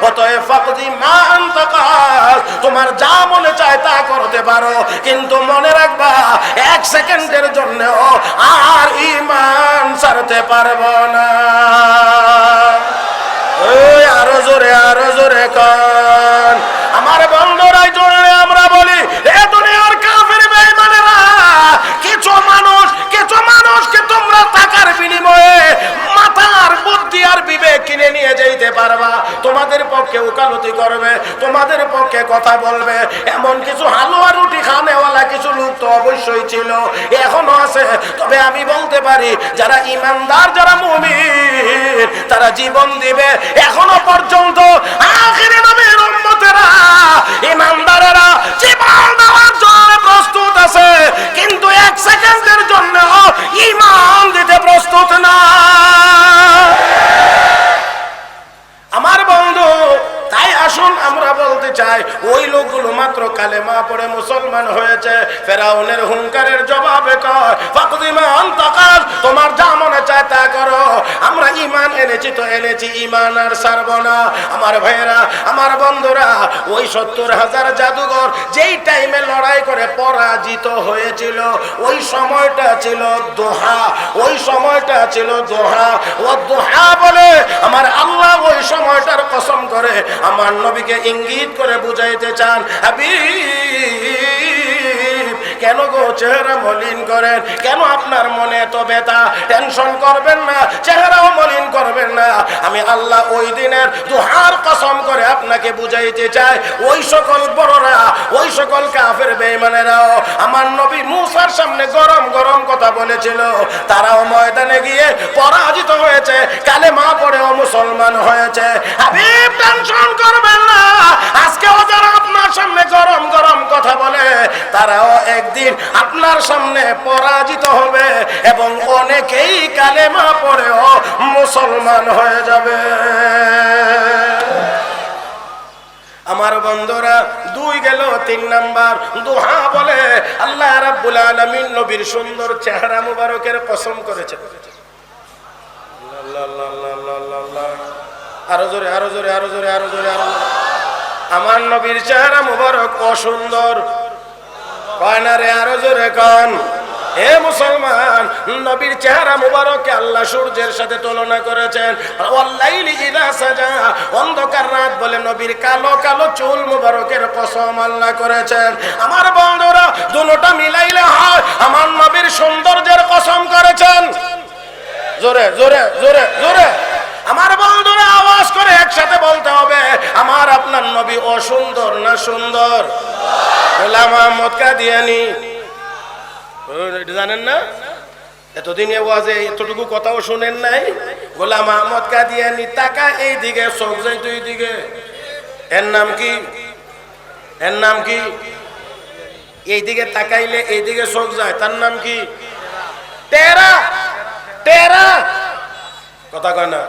অতএব ফাকদি মা আনতা কাজ, তোমার যা মনে চায় তা করতে পারো, কিন্তু মনে রাখবা 1 সেকেন্ডের জন্য আর ঈমান ছাড়তে পারবো না। আরো জোরে কান। আমার বন্ধুরাই জোরে আমরা বলি, এ দুনিয়ার কাফের বেঈমানেরা, কিছু মানুষকে তোমরা টাকার বিনিময়ে মাথার বুদ্ধি আর বিবেক কিনে নিয়ে যেতে পারবা। তোমাদের পক্ষে ওকালতি করবে, তোমাদের পক্ষে কথা বলবে, এমন কিছু হালুয়া রুটি খানেওয়ালা কিছু লোক তো অবশ্যই ছিল, এখনো আছে। তবে আমি বলতে পারি, যারা ইমানদার, যারা মুমিন, তারা জীবন দিবে। এখনো পর্যন্ত আখিরে নবীর উম্মতেরা, ইমানদারেরা জীবন দেওয়ার জন্য প্রস্তুত আছে, কিন্তু 1 সেকেন্ডের জন্য ঈমান দিতে প্রস্তুত না। আমার বন্ধু, তাই আসুন আমরা বলতে চাই, ওই লোকগুলো মাত্র কালেমা পড়ে মুসলমান হয়েছে। ফেরাউনের হুঙ্কারের জবাবে কয়, ফাকদি মা আনতা কাজ, তোমার যা মনে চায় তা করো, আমরা ঈমান এনেছি তো এনেছি, ঈমান আর ছাড়ব না। আমার ভাইয়েরা, আমার বন্ধুরা, ওই 70,000 জাদুঘর যেই টাইমে লড়াই করে পরাজিত হয়েছিল, ওই সময়টা ছিল দোহা, ওই সময়টা ছিল দোহা। ও দোহা বলে আমার আল্লাহ ওই সময়টার কসম করে আমার নবীকে ইঙ্গিত করে বুঝাইতে চান, হাবিব কেন গো চেহারা মলিন করেন? কেন আপনার মনে এত ব্যথা? টেনশন করবেন না, চেহারাও মলিন করবেন না। আমি আল্লাহ ওই দিনের দুহার কসম করে আপনাকে বুঝাইতে চাই, ওই সকল বড়রা, ওই সকল কাফের বেঈমানেরাও আমার নবী মুসার সামনে গরম গরম কথা বলেছিল, তারাও ময়দানে গিয়ে পরাজিত হয়েছে, কালেমা পড়েও মুসলমান হয়েছে। হাবিব টেনশন করবেন না, আজকেও যারা আপনার সামনে গরম গরম কথা বলে, তারাও একদিন আপনার সামনে পরাজিত হবে এবং অনেকেই কালেমা পড়েও মুসলমান হয়ে যাবে। আমার বন্ধুরা, 2 গেল, 3 নাম্বার দোহা বলে আল্লাহ রাব্বুল আলামিন নবীর সুন্দর চেহারা মুবারকের কসম করেছে। আরো জোরে, আরো জোরে, আরো জোরে, আরো জোরে, আরো জোরে। আমার নবীর চেহারা মুবারক অসুন্দর, কয় না রে? আরো জোরে কন। হে মুসলমান, নবীর চেহারা মুবারককে আল্লাহ সূর্যের সাথে তুলনা করেছেন। ওয়াল্লাইলি ইযা সাজা, অন্ধকার রাত বলে নবীর কালো কালো চুল মুবারকের কসম আল্লাহ করেছেন। আমার বন্ধুরা, দুটোটা মিলাইলে হয় আমার নবীর সৌন্দর্যের কসম করেছেন। জোরে জোরে জোরে জোরে আমার বন্ধুরা আওয়াজ করে একসাথে বলতে হবে, আমার আপনার নবী অসুন্দর না সুন্দর? গোলাম মোহাম্মদ কাদিয়ানী, এটা জানেন না? এতদিন এ ওয়াজে এতটুকু কথাও শুনেন নাই? গোলাম মোহাম্মদ কাদিয়ানী টাকা এই দিকে, চোখ যাই দুই দিকে। এর নাম কি? এর নাম কি? এই দিকে তাকাইলে এই দিকে চোখ যায়, তার নাম কি? টেরা। টেরা কথা কয় না?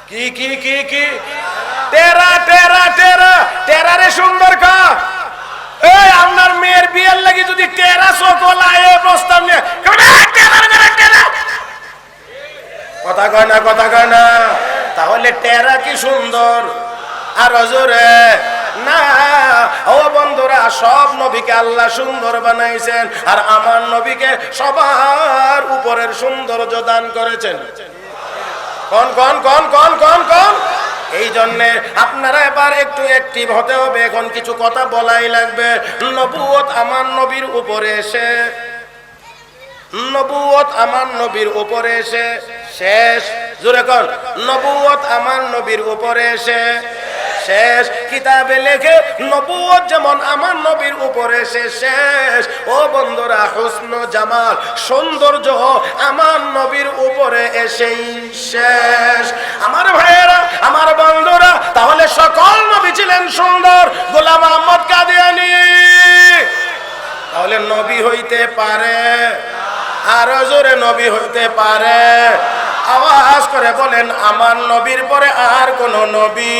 কি কি কি কি? টেরা টেরা টেরা। টেরারে সুন্দর কা। এই আপনার মেয়ের বিয়ের লাগি যদি টেরা চোখলা এ প্রস্তাব নিয়ে কথা কয় না? কথা কয় না? তাহলে টেরা কি সুন্দর? আর জোরে না। ও বন্ধুরা, সব নবীকে আল্লাহ সুন্দর বানাইছেন, আর আমার নবীকে সবার উপরের সৌন্দর্য দান করেছেন। কোন কোন কোন কোন কোন কোন? এই জন্যে আপনারা এবার একটু অ্যাক্টিভ হতে হবে। এখন কিছু কথা বলাই লাগবে। নবুয়ত আমার নবীর উপরে এসে, নবুয়ত আমার নবীর উপরে এসে শেষ। জোরে কোন? নবুয়ত আমার নবীর উপরে এসে শেষ। কিতাবে লেখে নবুয়ত যেমন আমার নবীর উপরে এসে শেষ, ও বন্ধুরা হুসন জামাল সৌন্দর্য আমার নবীর উপরে এসেই শেষ। আমার ভাইয়েরা, আমার বন্ধুরা, তাহলে সকল নবী ছিলেন সুন্দর, গোলাম মোহাম্মদ কাদিয়ানী তাহলে নবী হইতে পারে? আরো জোরে নবী হইতে পারে? আওয়াজ করে বলেন, আমার নবীর পরে আর কোন নবী?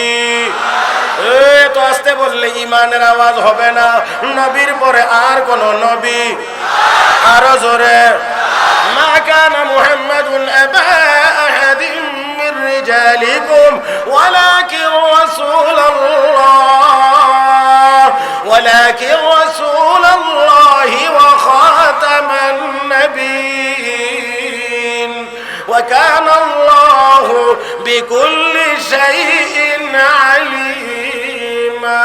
তো আসতে বললে ইমানের আওয়াজ হবে না। নবীর পরে আর কোন নবী? আরো জোরে। মা কানা মুহাম্মাদুন আবা আহাদিন মির রিজালিকুম ওয়ালাকিন রাসূলুল্লাহ ওয়ালাকিন রাসূলুল্লাহি ওয়া খাতামান নাবিয়্যিন ওয়া কানা আল্লাহু বিকুল্লি শাইইন আলিমা।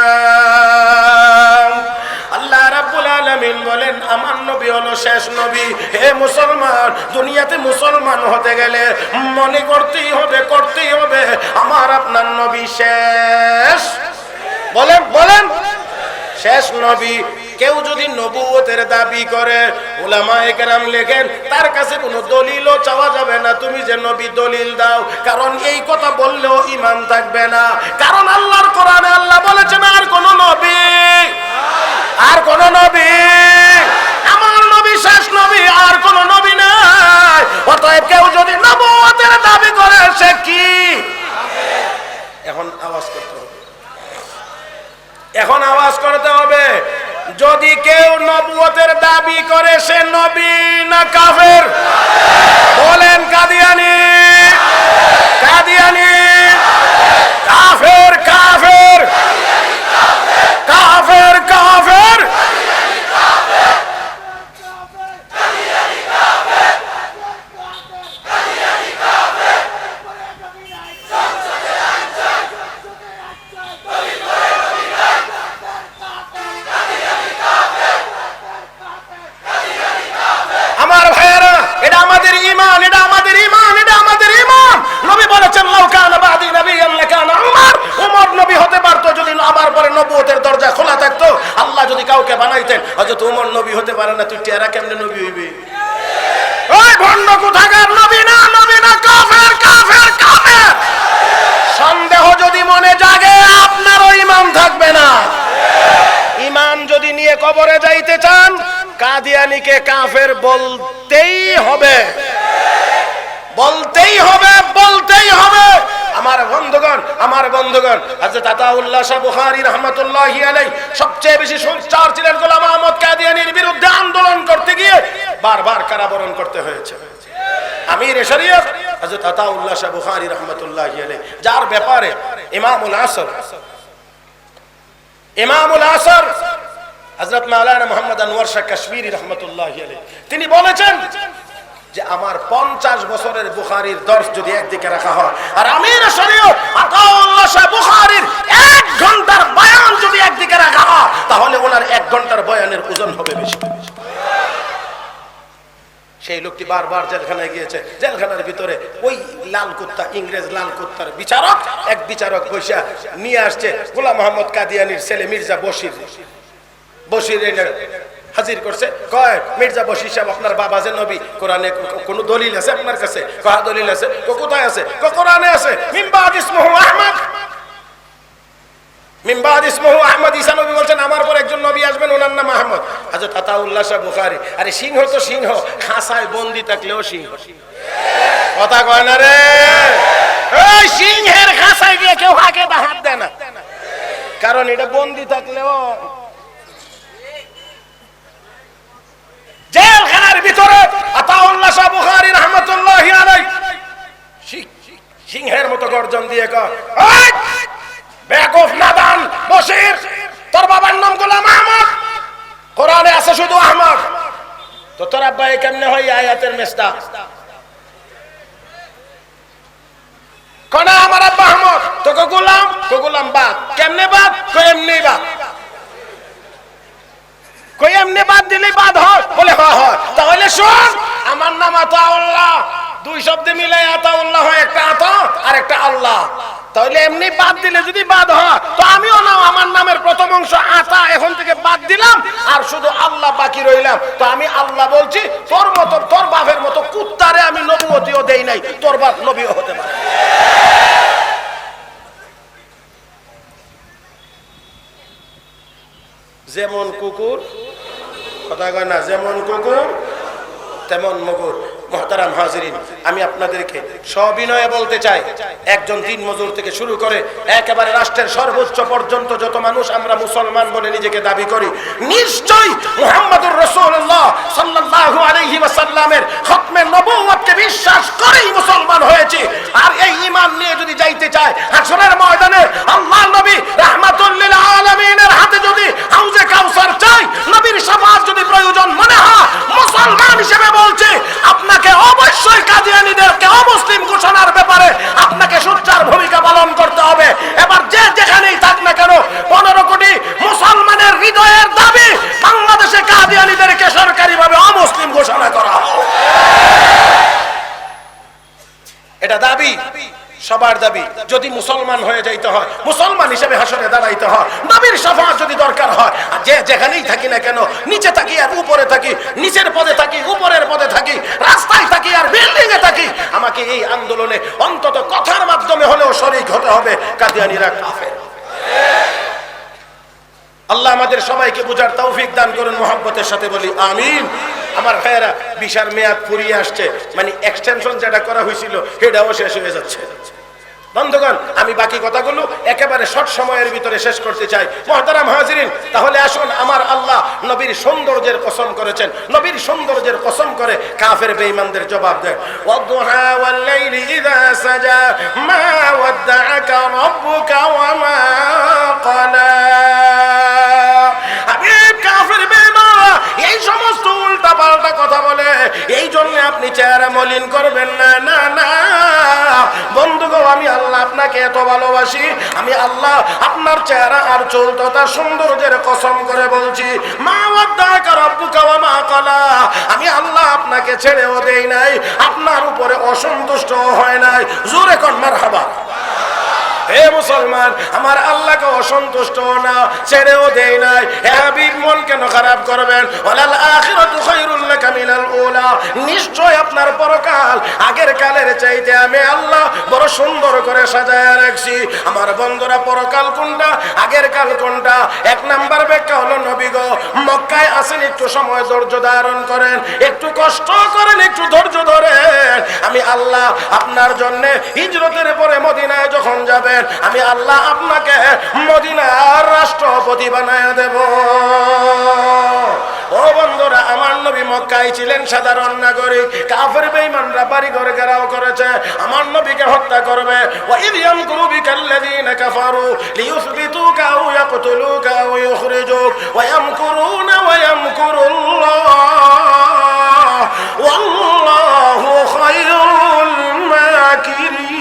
আল্লাহ রাব্বুল আলামিন বলেন, আমার নবী হলো শেষ নবী। হে মুসলমান, দুনিয়াতে মুসলমান হতে গেলে মনে করতেই হবে, করতেই হবে, আমার আপনার নবী শেষ। বলেন বলেন, শেষ নবী। কেউ যদি নবুয়তের দাবি করে, উলামায়ে কেরাম লেখেন তার কাছে কোনো দলিলও চাওয়া যাবে না। তুমি যে নবী, দলিল দাও, কারণ এই কথা বললেও ঈমান থাকবে না। কারণ আল্লাহর কোরআনে আল্লাহ বলেছেন, আর কোন নবী, আর কোন নবী, আমার নবী শেষ নবী, আর কোন নবী নাই। অতএব কেউ যদি নবুয়তের দাবি করে, সে কি? এখন আওয়াজ করতে হবে, এখন আওয়াজ করতে হবে। যদি কেউ নবুয়তের দাবি করে, সে নবী না কাফের? বলেন, কাদিয়ানী, কাদিয়ানী, কাফের, কাফের, কাফের, কাফের। কাউকে বানাইতেন, হযরত ওমর নবী হতে পারে না, তুই টেরা কেমনে নবী হইবি? ওই ভণ্ড কোথাকার, নবী না, নবী না, কাফের, কাফের, কাফের। সন্দেহ যদি মনে জাগে, আপনারও ঈমান থাকবে না। ঈমান যদি নিয়ে কবরে যাইতে চান, কাদিয়ানীকে কাফের বলতেই হবে, বলতেই হবে, বলতেই হবে। আমার বন্ধুগণ, আমার বন্ধুগণ, হযরত আতাউল্লাহ শাহ বুখারী রাহমাতুল্লাহি আলাইহি সবচেয়ে বেশি সোচ্চার ছিলেন গোলাম মোহাম্মদ কাদিয়ানীর বিরুদ্ধে আন্দোলন করতে গিয়ে বারবার কারাবরণ করতে হয়েছে। আমির শরীয়ত হযরত আতাউল্লাহ শাহ বুখারী রাহমাতুল্লাহি আলাইহি, যার ব্যাপারে ইমামুল আসর হযরত মাওলানা মুহাম্মদ আনোয়ার শাহ কাশ্মীরি রাহমাতুল্লাহি আলাইহি তিনি বলেছেন যে আমার 50 বছরের বুখারীর দর্শ যদি একদিকে রাখা হয়, আর আমির শরীয়ত আতাউল্লাহ শাহ বুখারীর 1 ঘন্টার বয়ান যদি একদিকে রাখা হয়, তাহলে ওনার 1 ঘন্টার বয়ানের ওজন হবে বেশি। সেই লোকটি বারবার জেলখানায় গিয়েছে। জেলখানার ভিতরে ওই লাল কুত্তা, ইংরেজ লাল কুত্তার বিচারক, এক বিচারক বৈশা নিয়ে আসছে গোলাম মোহাম্মদ কাদিয়ানীর ছেলে মির্জা বশির। বশির হাজির করছে, কয় মির্জা বশির সাহেব আপনার বাবা যে নবী, কোরআনে কোন দলিল আছে আপনার কাছে? কয় দলিল আছে। কোথায় আছে? কোরআনে আছে, মিন বাদ ইসমুহু আহমদ, মিন বাদ ইসমুহু আহমদ। ঈসা নবী বলছেন আমার পর একজন নবী আসবেন, ওনার নাম আহমদ। হযরত আতাউল্লাহ শাহ বুখারী। আরে সিংহ তো সিংহ, খাঁচায় বন্দি থাকলেও সিংহ। কথা কয় না রে? এই সিংহের খাঁচায় গিয়ে কেউ আগে হাত দেয় না, কারণ এটা বন্দি থাকলেও জেলখানার ভিতরে। আতাউল্লাহ শাহ বুখারী রাহমাতুল্লাহি আলাইহি সিংহের মতো গর্জন দিয়ে কয়, ওই বেকুফ নাদান বশির, তোর বাবার নাম গোলাম আহমদ, কোরআনে আছে শুধু আহমদ, তো তোর আব্বা কেমনে হয় আয়াতের মেস্তা? কোন আমার আব্বা আহমদ, তোকে গোলাম বাদ। কেমনে বাদ? এমনি বাদ। কই এমনি বাদ দিলেই বাদ হয়? বলে হয়। তাহলে শোন, আমার নাম আতাউল্লাহ, দুই শব্দে মিলে আতাউল্লাহ হয়, একটা আতা আর একটা আল্লাহ। তাহলে এমনি বাদ দিলে যদি বাদ হয়, তো আমিও নাও আমার নামের প্রথম অংশ আতা এখন থেকে বাদ দিলাম, আর শুধু আল্লাহ বাকি রইলাম। তো আমি আল্লাহ বলছি, তোর মতো, তোর বাপের মতো কুত্তারে আমি নবুয়তিও দেই নাই, তোর বাপ নবীও হতে পারে। যেমন কুকুর, কথা কয় না, যেমন কুকুর তেমন মুগুর। মুহতারাম হাজিরিন, আমি আপনাদেরকে সবিনয়ে বলতে চাই, একজন দিন মজুর থেকে শুরু করে একেবারে রাষ্ট্রের সর্বোচ্চ পর্যন্ত যত মানুষ আমরা মুসলমান বলে নিজেকে দাবি করি, নিশ্চয়ই মুহাম্মদুর রাসূলুল্লাহ সাল্লাল্লাহু আলাইহি ওয়াসাল্লামের খতমে নবুয়তকে বিশ্বাস করেই মুসলমান হয়েছে। আর এই ঈমান নিয়ে যদি যাইতে চায় হাশরের ময়দানে আল্লাহর নবী রাহমাতুল লিল আলামিনের হাতে যদি হাউজে কাউসার চাই, নবীর শাফাআত যদি প্রয়োজন মনে হয়, মুসলমান হিসেবে বলছে আপনাকে অবশ্যই কাদিয়ানীদেরকে অমুসলিম ঘোষণার ব্যাপারে আপনাকে সোচ্চার ভূমিকা পালন করতে হবে। এবার যে যেখানেই থাক না কেন, 15 কোটি মুসলমানের হৃদয়ের দাবি বাংলাদেশে কাদিয়ানীদেরকে সরকারিভাবে অমুসলিম ঘোষণা করা হোক। এটা দাবি, সবার দাবি। যদি মুসলমান হয়ে যাইতে হয়, মুসলমান হিসেবে হাসরে দাঁড়াইতে হয়, নবীর শাফাআত যদি দরকার হয়, আর যে যেখানেই থাকি না কেন, নিচে থাকি আর উপরে থাকি, নিচের পদে থাকি উপরের পদে থাকি, রাস্তায় থাকি আর বিল্ডিং এ থাকি, আমাকে এই আন্দোলনে অন্তত কথার মাধ্যমে হলেও শরীক হতে হবে। কাদিয়ানীরা কাফের। আল্লাহ আমাদের সবাইকে বুঝার তৌফিক দান করুন, মুহাব্বতের সাথে বলি আমিন। আমার ভাইয়েরা, বিশার মেয়াদ ফুরিয়ে আসছে, মানে এক্সটেনশন যেটা করা হয়েছিল সেটাও শেষ হয়ে যাচ্ছে। বন্ধুগণ, আমি বাকি কথাগুলো একেবারে শর্ট সময়ের ভিতরে শেষ করতে চাই। মুহতারাম হাজিরিন, তাহলে আসুন, আমার আল্লাহ নবীর সৌন্দর্যের কসম করেছেন, নবীর সৌন্দর্যের কসম করে কাফের বেঈমানদের জবাব দেয়, ওয়াদুহা ওয়াল লাইলি ইযা সাজা মা ওয়াদ্দাআকা রাব্বুকা ওয়া মা ক্বালা। এই সমস্ত উল্টা পাল্টা কথা বলে, এই জন্য আপনি চেহারা মলিন করবেন না। না না বন্ধুগো, আমি আল্লাহ আপনাকে এত ভালোবাসি, আমি আল্লাহ আপনার চেহারা আর চুল তথা সৌন্দর্যের কসম করে বলছি, মা ওয়াদ্দাআকা রাব্বুকা ওয়া মা ক্বালা। আমি আল্লাহ আপনাকে ছেড়েও দেই নাই, আপনার উপরে অসন্তুষ্ট হয় নাই। জোরে কোন মারহাবা। হে মুসলমান, আমার আল্লাহকে অসন্তুষ্ট না, ছেড়েও দেই নাই। হে হাবিব, মন কেন খারাপ করবেন? ওয়ালাল আখিরাতু খায়রুল লাকা মিনাল উলা। নিশ্চয় আপনার পরকাল আগের কালের চাইতে আমি আল্লাহ বড় সুন্দর করে সাজায়া রাখছি। আমার বন্ধুরা, পরকাল কোনটা, আগের কাল কোনটা? এক নাম্বার ব্যাখ্যা হলো, নবী গো মক্কায় আসেন, একটু সময় ধৈর্য ধারণ করেন, একটু কষ্ট করেন, একটু ধৈর্য ধরেন। আমি আল্লাহ আপনার জন্য হিজরতের পরে মদিনায় যখন যাবেন, আমি আল্লাহ আপনাকে মদিনার রাষ্ট্রপতি বানায় দেব। ও বন্ধুরা, আমার নবী মক্কায় ছিলেন সাধারণ নাগরিক, কাফের বেঈমানরা বাড়ি ঘরে ঘেরাও করেছে, আমার নবীকে হত্যা করবে। ওয়াইদ ইয়ামকুরু বিকাল্লাযীনা কাফারু লিইউসবিতুকা আও ইয়াকতুলুকা আও ইউখরিজুক ওয়া ইয়ামকুরুনা ওয়া ইয়ামকুরুল্লাহ ওয়াল্লাহু খায়রুল মাকিরিন।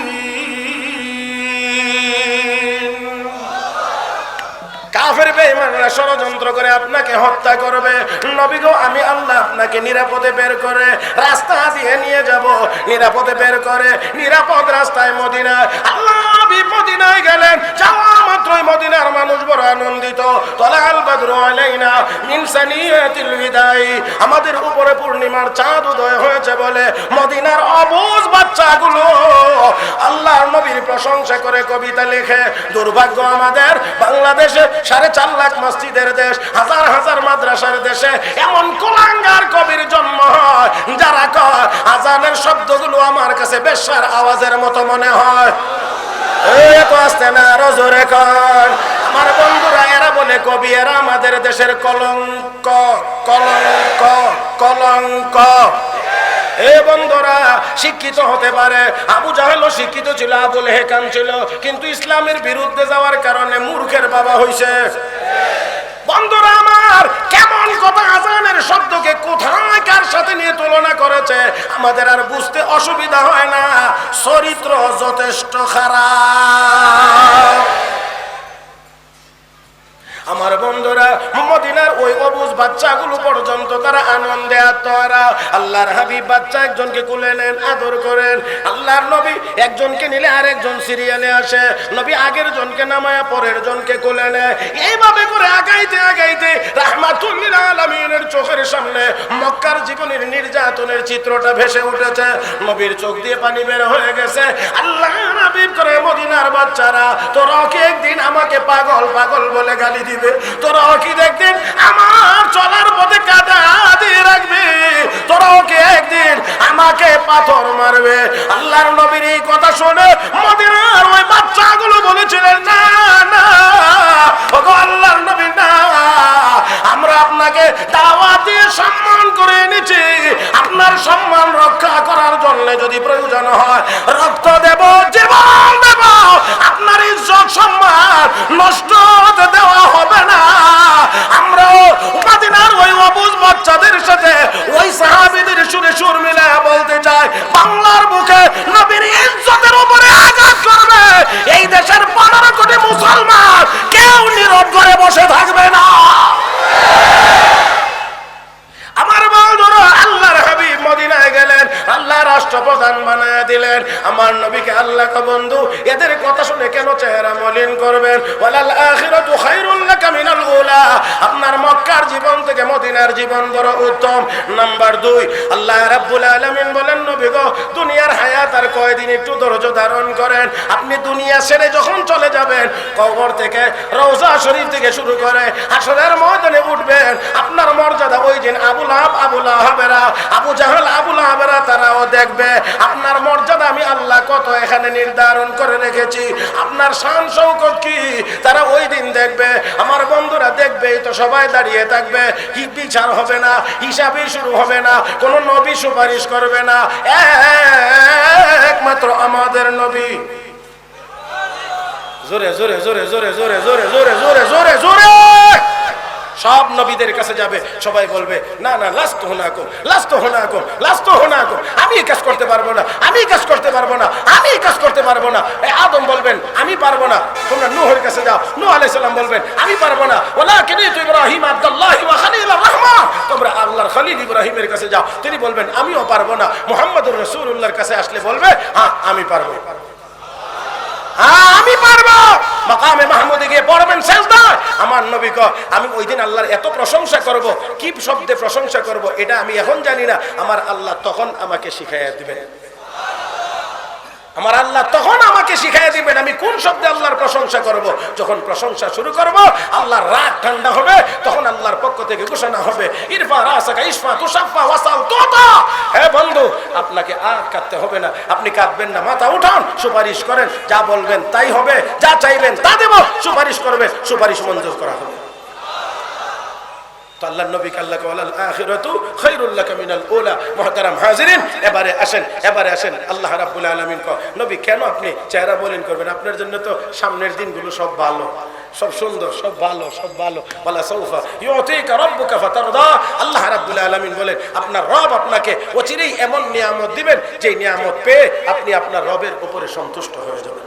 কাফের বেঈমানরা ষড়যন্ত্র করে আপনাকে হত্যা করবে। নবী গো, আমি আল্লাহ আপনাকে নিরাপদে বের করে রাস্তা দিয়ে নিয়ে যাব, নিরাপদে বের করে নিরাপদ রাস্তায় মদিনা আল্লাহ হাবিব মদিনায় গেলেন, যাওয়া মাত্রই মদিনার মানুষ বড় আনন্দিত। তালাল বাদরু আলাইনা মিন সানিয়াতিল বিদাই, আমাদের উপরে পূর্ণিমার চাঁদ উদয় হয়েছে বলে মদিনার অবুঝ বাচ্চাগুলো আল্লাহর নবীর প্রশংসা করে কবিতা লেখে। দুর্ভাগ্য আমাদের বাংলাদেশে 4.5 লাখ মসজিদের দেশ, হাজার হাজার মাদ্রাসার দেশে এমন কুলাঙ্গার কবির জন্ম হয় যারা কয় আজানের শব্দগুলো আমার কাছে বেশ্যার আওয়াজের মতো মনে হয়। এত আসতে না, আরো জোরে কর। আমার বন্ধুরা, এরা বলে কবি, এরা আমাদের দেশের কলঙ্ক, কলঙ্ক, কলঙ্ক। এ বন্ধুরা, শিক্ষিত হতে পারে, আবু জাহেলও শিক্ষিত ছিল, আবুল হেকাম ছিল, কিন্তু ইসলামের বিরুদ্ধে যাওয়ার কারণে মূর্খের বাবা হইছে। বন্ধুরা আমার, কেমন কথা আজানের শব্দকে কোথায় কার সাথে নিয়ে তুলনা করেছে আমাদের আর বুঝতে অসুবিধা হয় না। চরিত্র যথেষ্ট খারাপ। আমার বন্ধুরা, মদিনার ওই অবুঝ বাচ্চাগুলো পর্যন্ত তারা আনন্দে আত্মহারা। আল্লাহর হাবিব বাচ্চা একজনকে কোলে নেন, আদর করেন। আল্লাহর নবী একজনকে নিলে আরেকজন সিরিয়ালে আসে, নবী আগের জনকে নামায়া পরের জনকে কোলে নেয়। এইভাবে করে আগাইতে আগাইতে রাহমাতুল লিল আলামিনের চোখের সামনে মক্কার জীবনের নির্যাতনের চিত্রটা ভেসে উঠেছে। নবীর চোখ দিয়ে পানি বের হয়ে গেছে। আল্লাহর হাবিব করে, মদিনার বাচ্চারা, তোরা কি একদিন আমাকে পাগল পাগল বলে গালি দিবে? তোরাও কি দেখদিন আমার চলার পথে কাদা দিয়ে রাখবে? তোরাও কি একদিন আমাকে পাথর মারবে? আল্লাহর নবীর এই কথা শুনে মদিনার ওই বাচ্চাগুলো বলেছিলেন, না না ওগো আল্লাহর নবী, না, আমরা আপনাকে দাওয়াত দিয়ে সম্মান করে এনেছি, আপনার সম্মান রক্ষা করার জন্য যদি প্রয়োজন হয় রক্ত দেব, জীবন দেব, আপনার ইজ্জত সম্মান নষ্ট হতে দেওয়া হবে না। আমরাও মদিনার ওই অবুঝ বাচ্চাদের সাথে ওই সাহাবীদের সুরে সুর মিলে বলতে চাই, বাংলার বুকে নবীর ইজ্জতের উপরে আঘাত করবে এই দেশের 15 কোটি মুসলমান কেউ নীরব করে বসে থাকবে না। আমার বন্ধুরা, আল্লাহর হাবিব মদিনায় গেলেন, আল্লাহ রাষ্ট্রপ্রধান বানায় দিলেন। আমার নবীকে আল্লাহ কা বন্ধু, এদের কথা শুনে কেন চেহারা মলিন করবেন? ওয়ালাল আখিরাতু খায়রুল লাকা মিনাল উলা, আপনার মক্কার জীবন থেকে মদিনার জীবন বড় উত্তম। নাম্বার 2, আল্লাহ রাব্বুল আলামিন বলেন, নবী গো, দুনিয়ার হায়াত আর কয়দিন, একটু ধৈর্য ধারণ করেন। আপনি দুনিয়া ছেড়ে যখন চলে যাবেন, কবর থেকে, রওজা শরীফ থেকে শুরু করে হাসরের ময়দানে উঠবেন, আপনার মর্যাদা ওই দিন আবু লাহাব, আবু লাহাবেরা, আবু জাহল, আবু লাহাবেরা তারাও দেখবে আপনার মর্যাদা আমি আল্লাহ কত এখানে নির্ধারণ করে রেখেছি, আপনার শান শৌকত কি তারা ওই দিন দেখবে। আমার বন্ধুরা, দেখবেই তো সবাই দাঁড়িয়ে থাকবে, কি বিচার হবে না, হিসাবই শুরু হবে না, কোন নবী সুপারিশ করবে না, একমাত্র আমাদের নবী। জোরে জোরে জোরে জোরে জোরে জোরে জোরে জোরে জোরে জোরে সব নবীদের কাছে যাবে, সবাই বলবে, না না, লাস্ত হুনাকুম, লাস্ত হুনাকুম, লাস্ত হুনাকুম, আমি এই কাজ করতে পারবো না, আমি এই কাজ করতে পারবো না, আমি এই কাজ করতে পারবো না। আদম বলবেন, আমি পারবো না। তোমরা নূহের কাছে যাও, নূহ আলাইহিস সালাম বলবেন, আমি পারবো না। ওয়ালাকিন ইব্রাহিম আব্দুল্লাহ ওয়া খলিলুর রহমান, তোমরা আল্লাহর খলিল ইব্রাহিমের কাছে যাও, তিনি বলবেন, আমিও পারবো না। মুহাম্মদুর রাসূলুল্লাহর কাছে আসলে বলবে, হ্যাঁ আমি পারবো, আমি পারবো। মাকামে মাহমুদে গিয়ে পড়বেন সেজদায়, আমার নবী কয়, আমি ওই দিন আল্লাহর এত প্রশংসা করব, কি শব্দে প্রশংসা করব এটা আমি এখন জানি না, আমার আল্লাহ তখন আমাকে শিখাইয়া দিবেন। আমার আল্লাহ তখন আমাকে শিখাইয়া দিবেন আমি কোন শব্দে আল্লাহর প্রশংসা করব। যখন প্রশংসা শুরু করব, আল্লাহর রাগ ঠান্ডা হবে, তখন আল্লাহর পক্ষ থেকে ঘোষণা হবে, ইরফা রাসাকা ইশফা তুশাফা ওয়াসাল তুতা। হে বন্ধু, আপনাকে আর কাঁদতে হবে না, আপনি কাঁদবেন না, মাথা উঠান, সুপারিশ করেন, যা বলবেন তাই হবে, যা চাইবেন তা দেব, সুপারিশ করবেন, সুপারিশ মঞ্জুর করা হবে। আল্লাহর নবী আল্লাহকে ওয়ালাল আখিরাতু খায়রুল লাকা মিনাল উলা। মুহতারাম হাজিরিন, এবারে আসেন আল্লাহ রাব্বুল আলামিন কয়, নবী কেন আপনি চেহারা মলিন করবেন? আপনার জন্য তো সামনের দিনগুলো সব ভালো, সব সুন্দর, সব ভালো, সব ভালো। ওয়ালা সাউফা ইউতিকা রাব্বুকা ফাতারদা, আল্লাহ রাব্বুল আলামিন বলেন, আপনার রব আপনাকে অচিরেই এমন নিয়ামত দিবেন যে নিয়ামত পেয়ে আপনি আপনার রবের উপরে সন্তুষ্ট হয়ে যাবেন।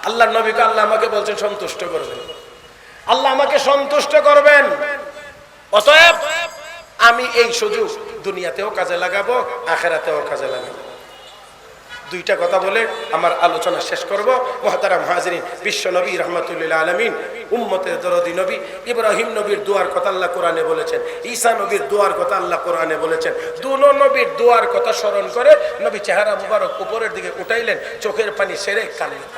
আল্লাহর নবীকে আল্লাহ আমাকে বলছেন সন্তুষ্ট করবেন, আল্লাহ আমাকে সন্তুষ্ট করবেন। অতএব আমি এই সুযোগ দুনিয়াতেও কাজে লাগাবো, আখিরাতেও কাজে লাগাবো। দুইটা কথা বলে আমার আলোচনা শেষ করব। মুহতারাম হাজিরিন, বিশ্ব নবী রহমাতুল্লিল আলামিন, উম্মতের দরদি নবী ইব্রাহিম নবীর দুয়ার কথা আল্লাহ কোরআনে বলেছেন, ঈসা নবীর দুয়ার কথা আল্লাহ কোরআনে বলেছেন। দুনো নবীর দুয়ার কথা স্মরণ করে নবী চেহারা মুবারক উপরের দিকে উঠাইলেন, চোখের পানি সেরে কাঁদলেন।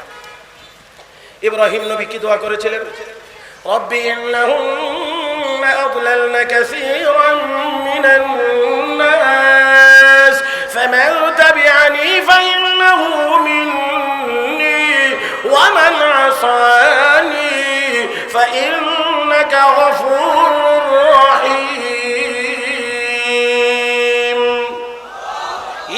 ইব্রাহিম নবী কি দোয়া করেছিলেন? রব্বি ইন্নাহুন্না আদলালনা কাসীরান মিনান নাস ফামান তাবিআনি ফাইন্নাহু মিন্নি ওয়া মান আসানি ফাইন্নাকা গফুরুর রহিম।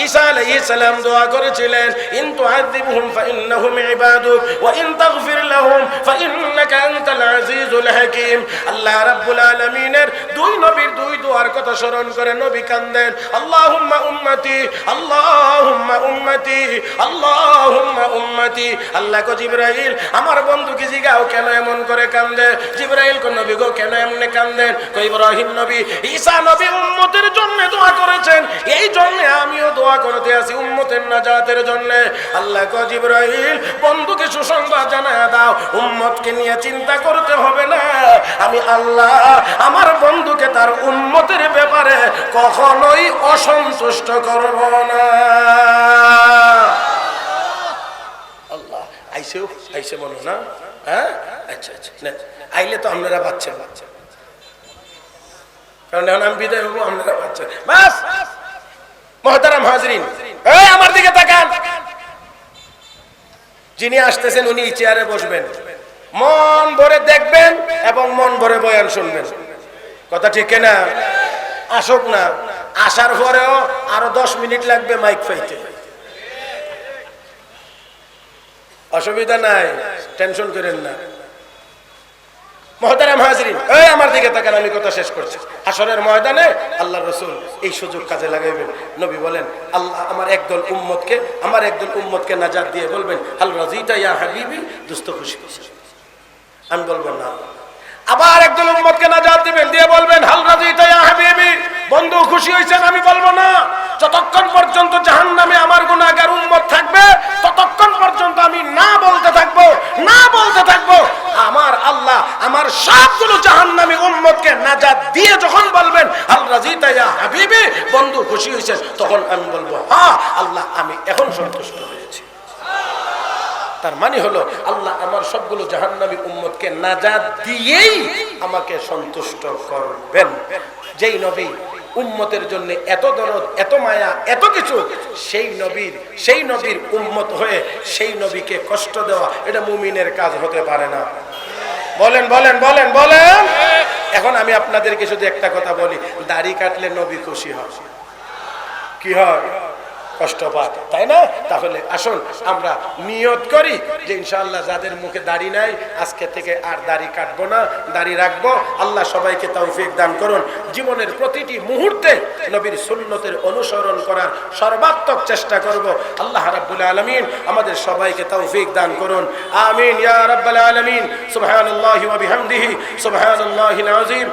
ঈসা আলাইহিস সালাম দোয়া করেছিলেন, ইন তুআযিবহুম ফাইন্নাহুম ইবাদুক ওয়া ইন তাগফির লাহুম ফাইন্নাকা আনতাল আজিজুল হাকীম। আল্লাহ রাব্বুল আলামিনের দুই নবীর দুই দোয়ার কথা স্মরণ করে নবী কাঁদেন, আল্লাহুম্মা উম্মতি, আল্লাহুম্মা উম্মতি, আল্লাহুম্মা উম্মতি। আল্লাহ কো জিবরাইল, আমার বন্ধুকে জিগাও কেন এমন করে কাঁদে। জিবরাইল কো নবী গো কেন এমনে কাঁদেন? কো ইব্রাহিম নবী, ঈসা নবী উম্মতের জন্য দোয়া করেছেন, এই জন্য আমিও দোয়া করতে আসি উম্মতের নাজাতের জন্য। আল্লাহ কো জিবরাইল, বন্ধুকে সুসংবাদ জানায় দাও, উম্মতকে নিয়ে চিন্তা করতে হবে না, আমি আল্লাহ আমার বন্ধুকে তার উম্মতের ব্যাপারে কখনোই অসন্তুষ্ট করব না। আল্লাহ আইসে মনে না? হ্যাঁ, আচ্ছা আচ্ছা, আইলে তো আপনারা বাচ্চা, কারণ এখন আমি বিদায় হবো, আপনারা বাচ্চা বাস। মুহতারাম হাজরিন, এই আমার দিকে তাকান। যিনি আসতেছেন উনি চেয়ারে বসবেন, মন ভরে দেখবেন এবং মন ভরে বয়ান শুনবেন। কথা ঠিক না? আসুক না, আসার পরেও আরো 10 মিনিট লাগবে মাইক পাইতে, অসুবিধা নাই, টেনশন করেন না। মুহতারাম হাজরিন, এই আমার দিকে তাকান, আমি কথা শেষ করছি। হাসরের ময়দানে আল্লাহর রাসূল এই সুযোগ কাজে লাগাইবেন। নবী বলেন, আল্লাহ আমার একদল উম্মতকে নাজাত দিয়ে বলবেন, হাল রাজিতা ইয়া হাবিবি, দুস্থ খুশি। আমি বলবো না। আবার একদল উম্মতকে নাজাত দিবেন, দিয়ে বলবেন, হাল রাজিতা ইয়া হাবিবি, বন্ধু খুশি হইছেন? আমি বলবো না। যতক্ষণ পর্যন্ত জাহান্নামে আমার গুনাহগার উম্মত থাকবে, ততক্ষণ পর্যন্ত আমি না বলতে থাকবো, না বলতে থাকবো। আমার আল্লাহ আমার সবগুলো জাহান্নামী উম্মতকে নাজাত দিয়ে যখন বলবেন, হাল রাজিতা ইয়া হাবিবি, বন্ধু খুশি হইছেন, তখন আমি বলবো, হ্যাঁ আল্লাহ আমি এখন সন্তুষ্ট হয়েছি। তার মানে হলো আল্লাহ আমার সবগুলো জাহান্নামী উম্মতকে নাজাত দিয়েই আমাকে সন্তুষ্ট করবেন। যেই নবী উম্মতের জন্য এত দরদ, এত মায়া, এত কিছু, সেই নবীর উম্মত হয়ে সেই নবীকে কষ্ট দেওয়া, এটা মুমিনের কাজ হতে পারে না। বলেন বলেন বলেন বলেন। এখন আমি আপনাদেরকে শুধু একটা কথা বলি, দাড়ি কাটলে নবী খুশি হয়, কি হয়? কষ্ট পায়, তাই না? তাহলে আসুন আমরা নিয়ত করি যে ইনশাআল্লাহ যাদের মুখে দাড়ি নাই, আজকে থেকে আর দাড়ি কাটবো না, দাড়ি রাখবো। আল্লাহ সবাইকে তৌফিক দান করুন। জীবনের প্রতিটি মুহূর্তে নবীর সুন্নতের অনুসরণ করার সর্বাত্মক চেষ্টা করব। আল্লাহ রাব্বুল আলামিন আমাদের সবাইকে তৌফিক দান করুন। আমিন ইয়া রাব্বাল আলামিন। সুবহানাল্লাহি ওয়া বিহামদিহি, সুবহানাল্লাহিল আযীম।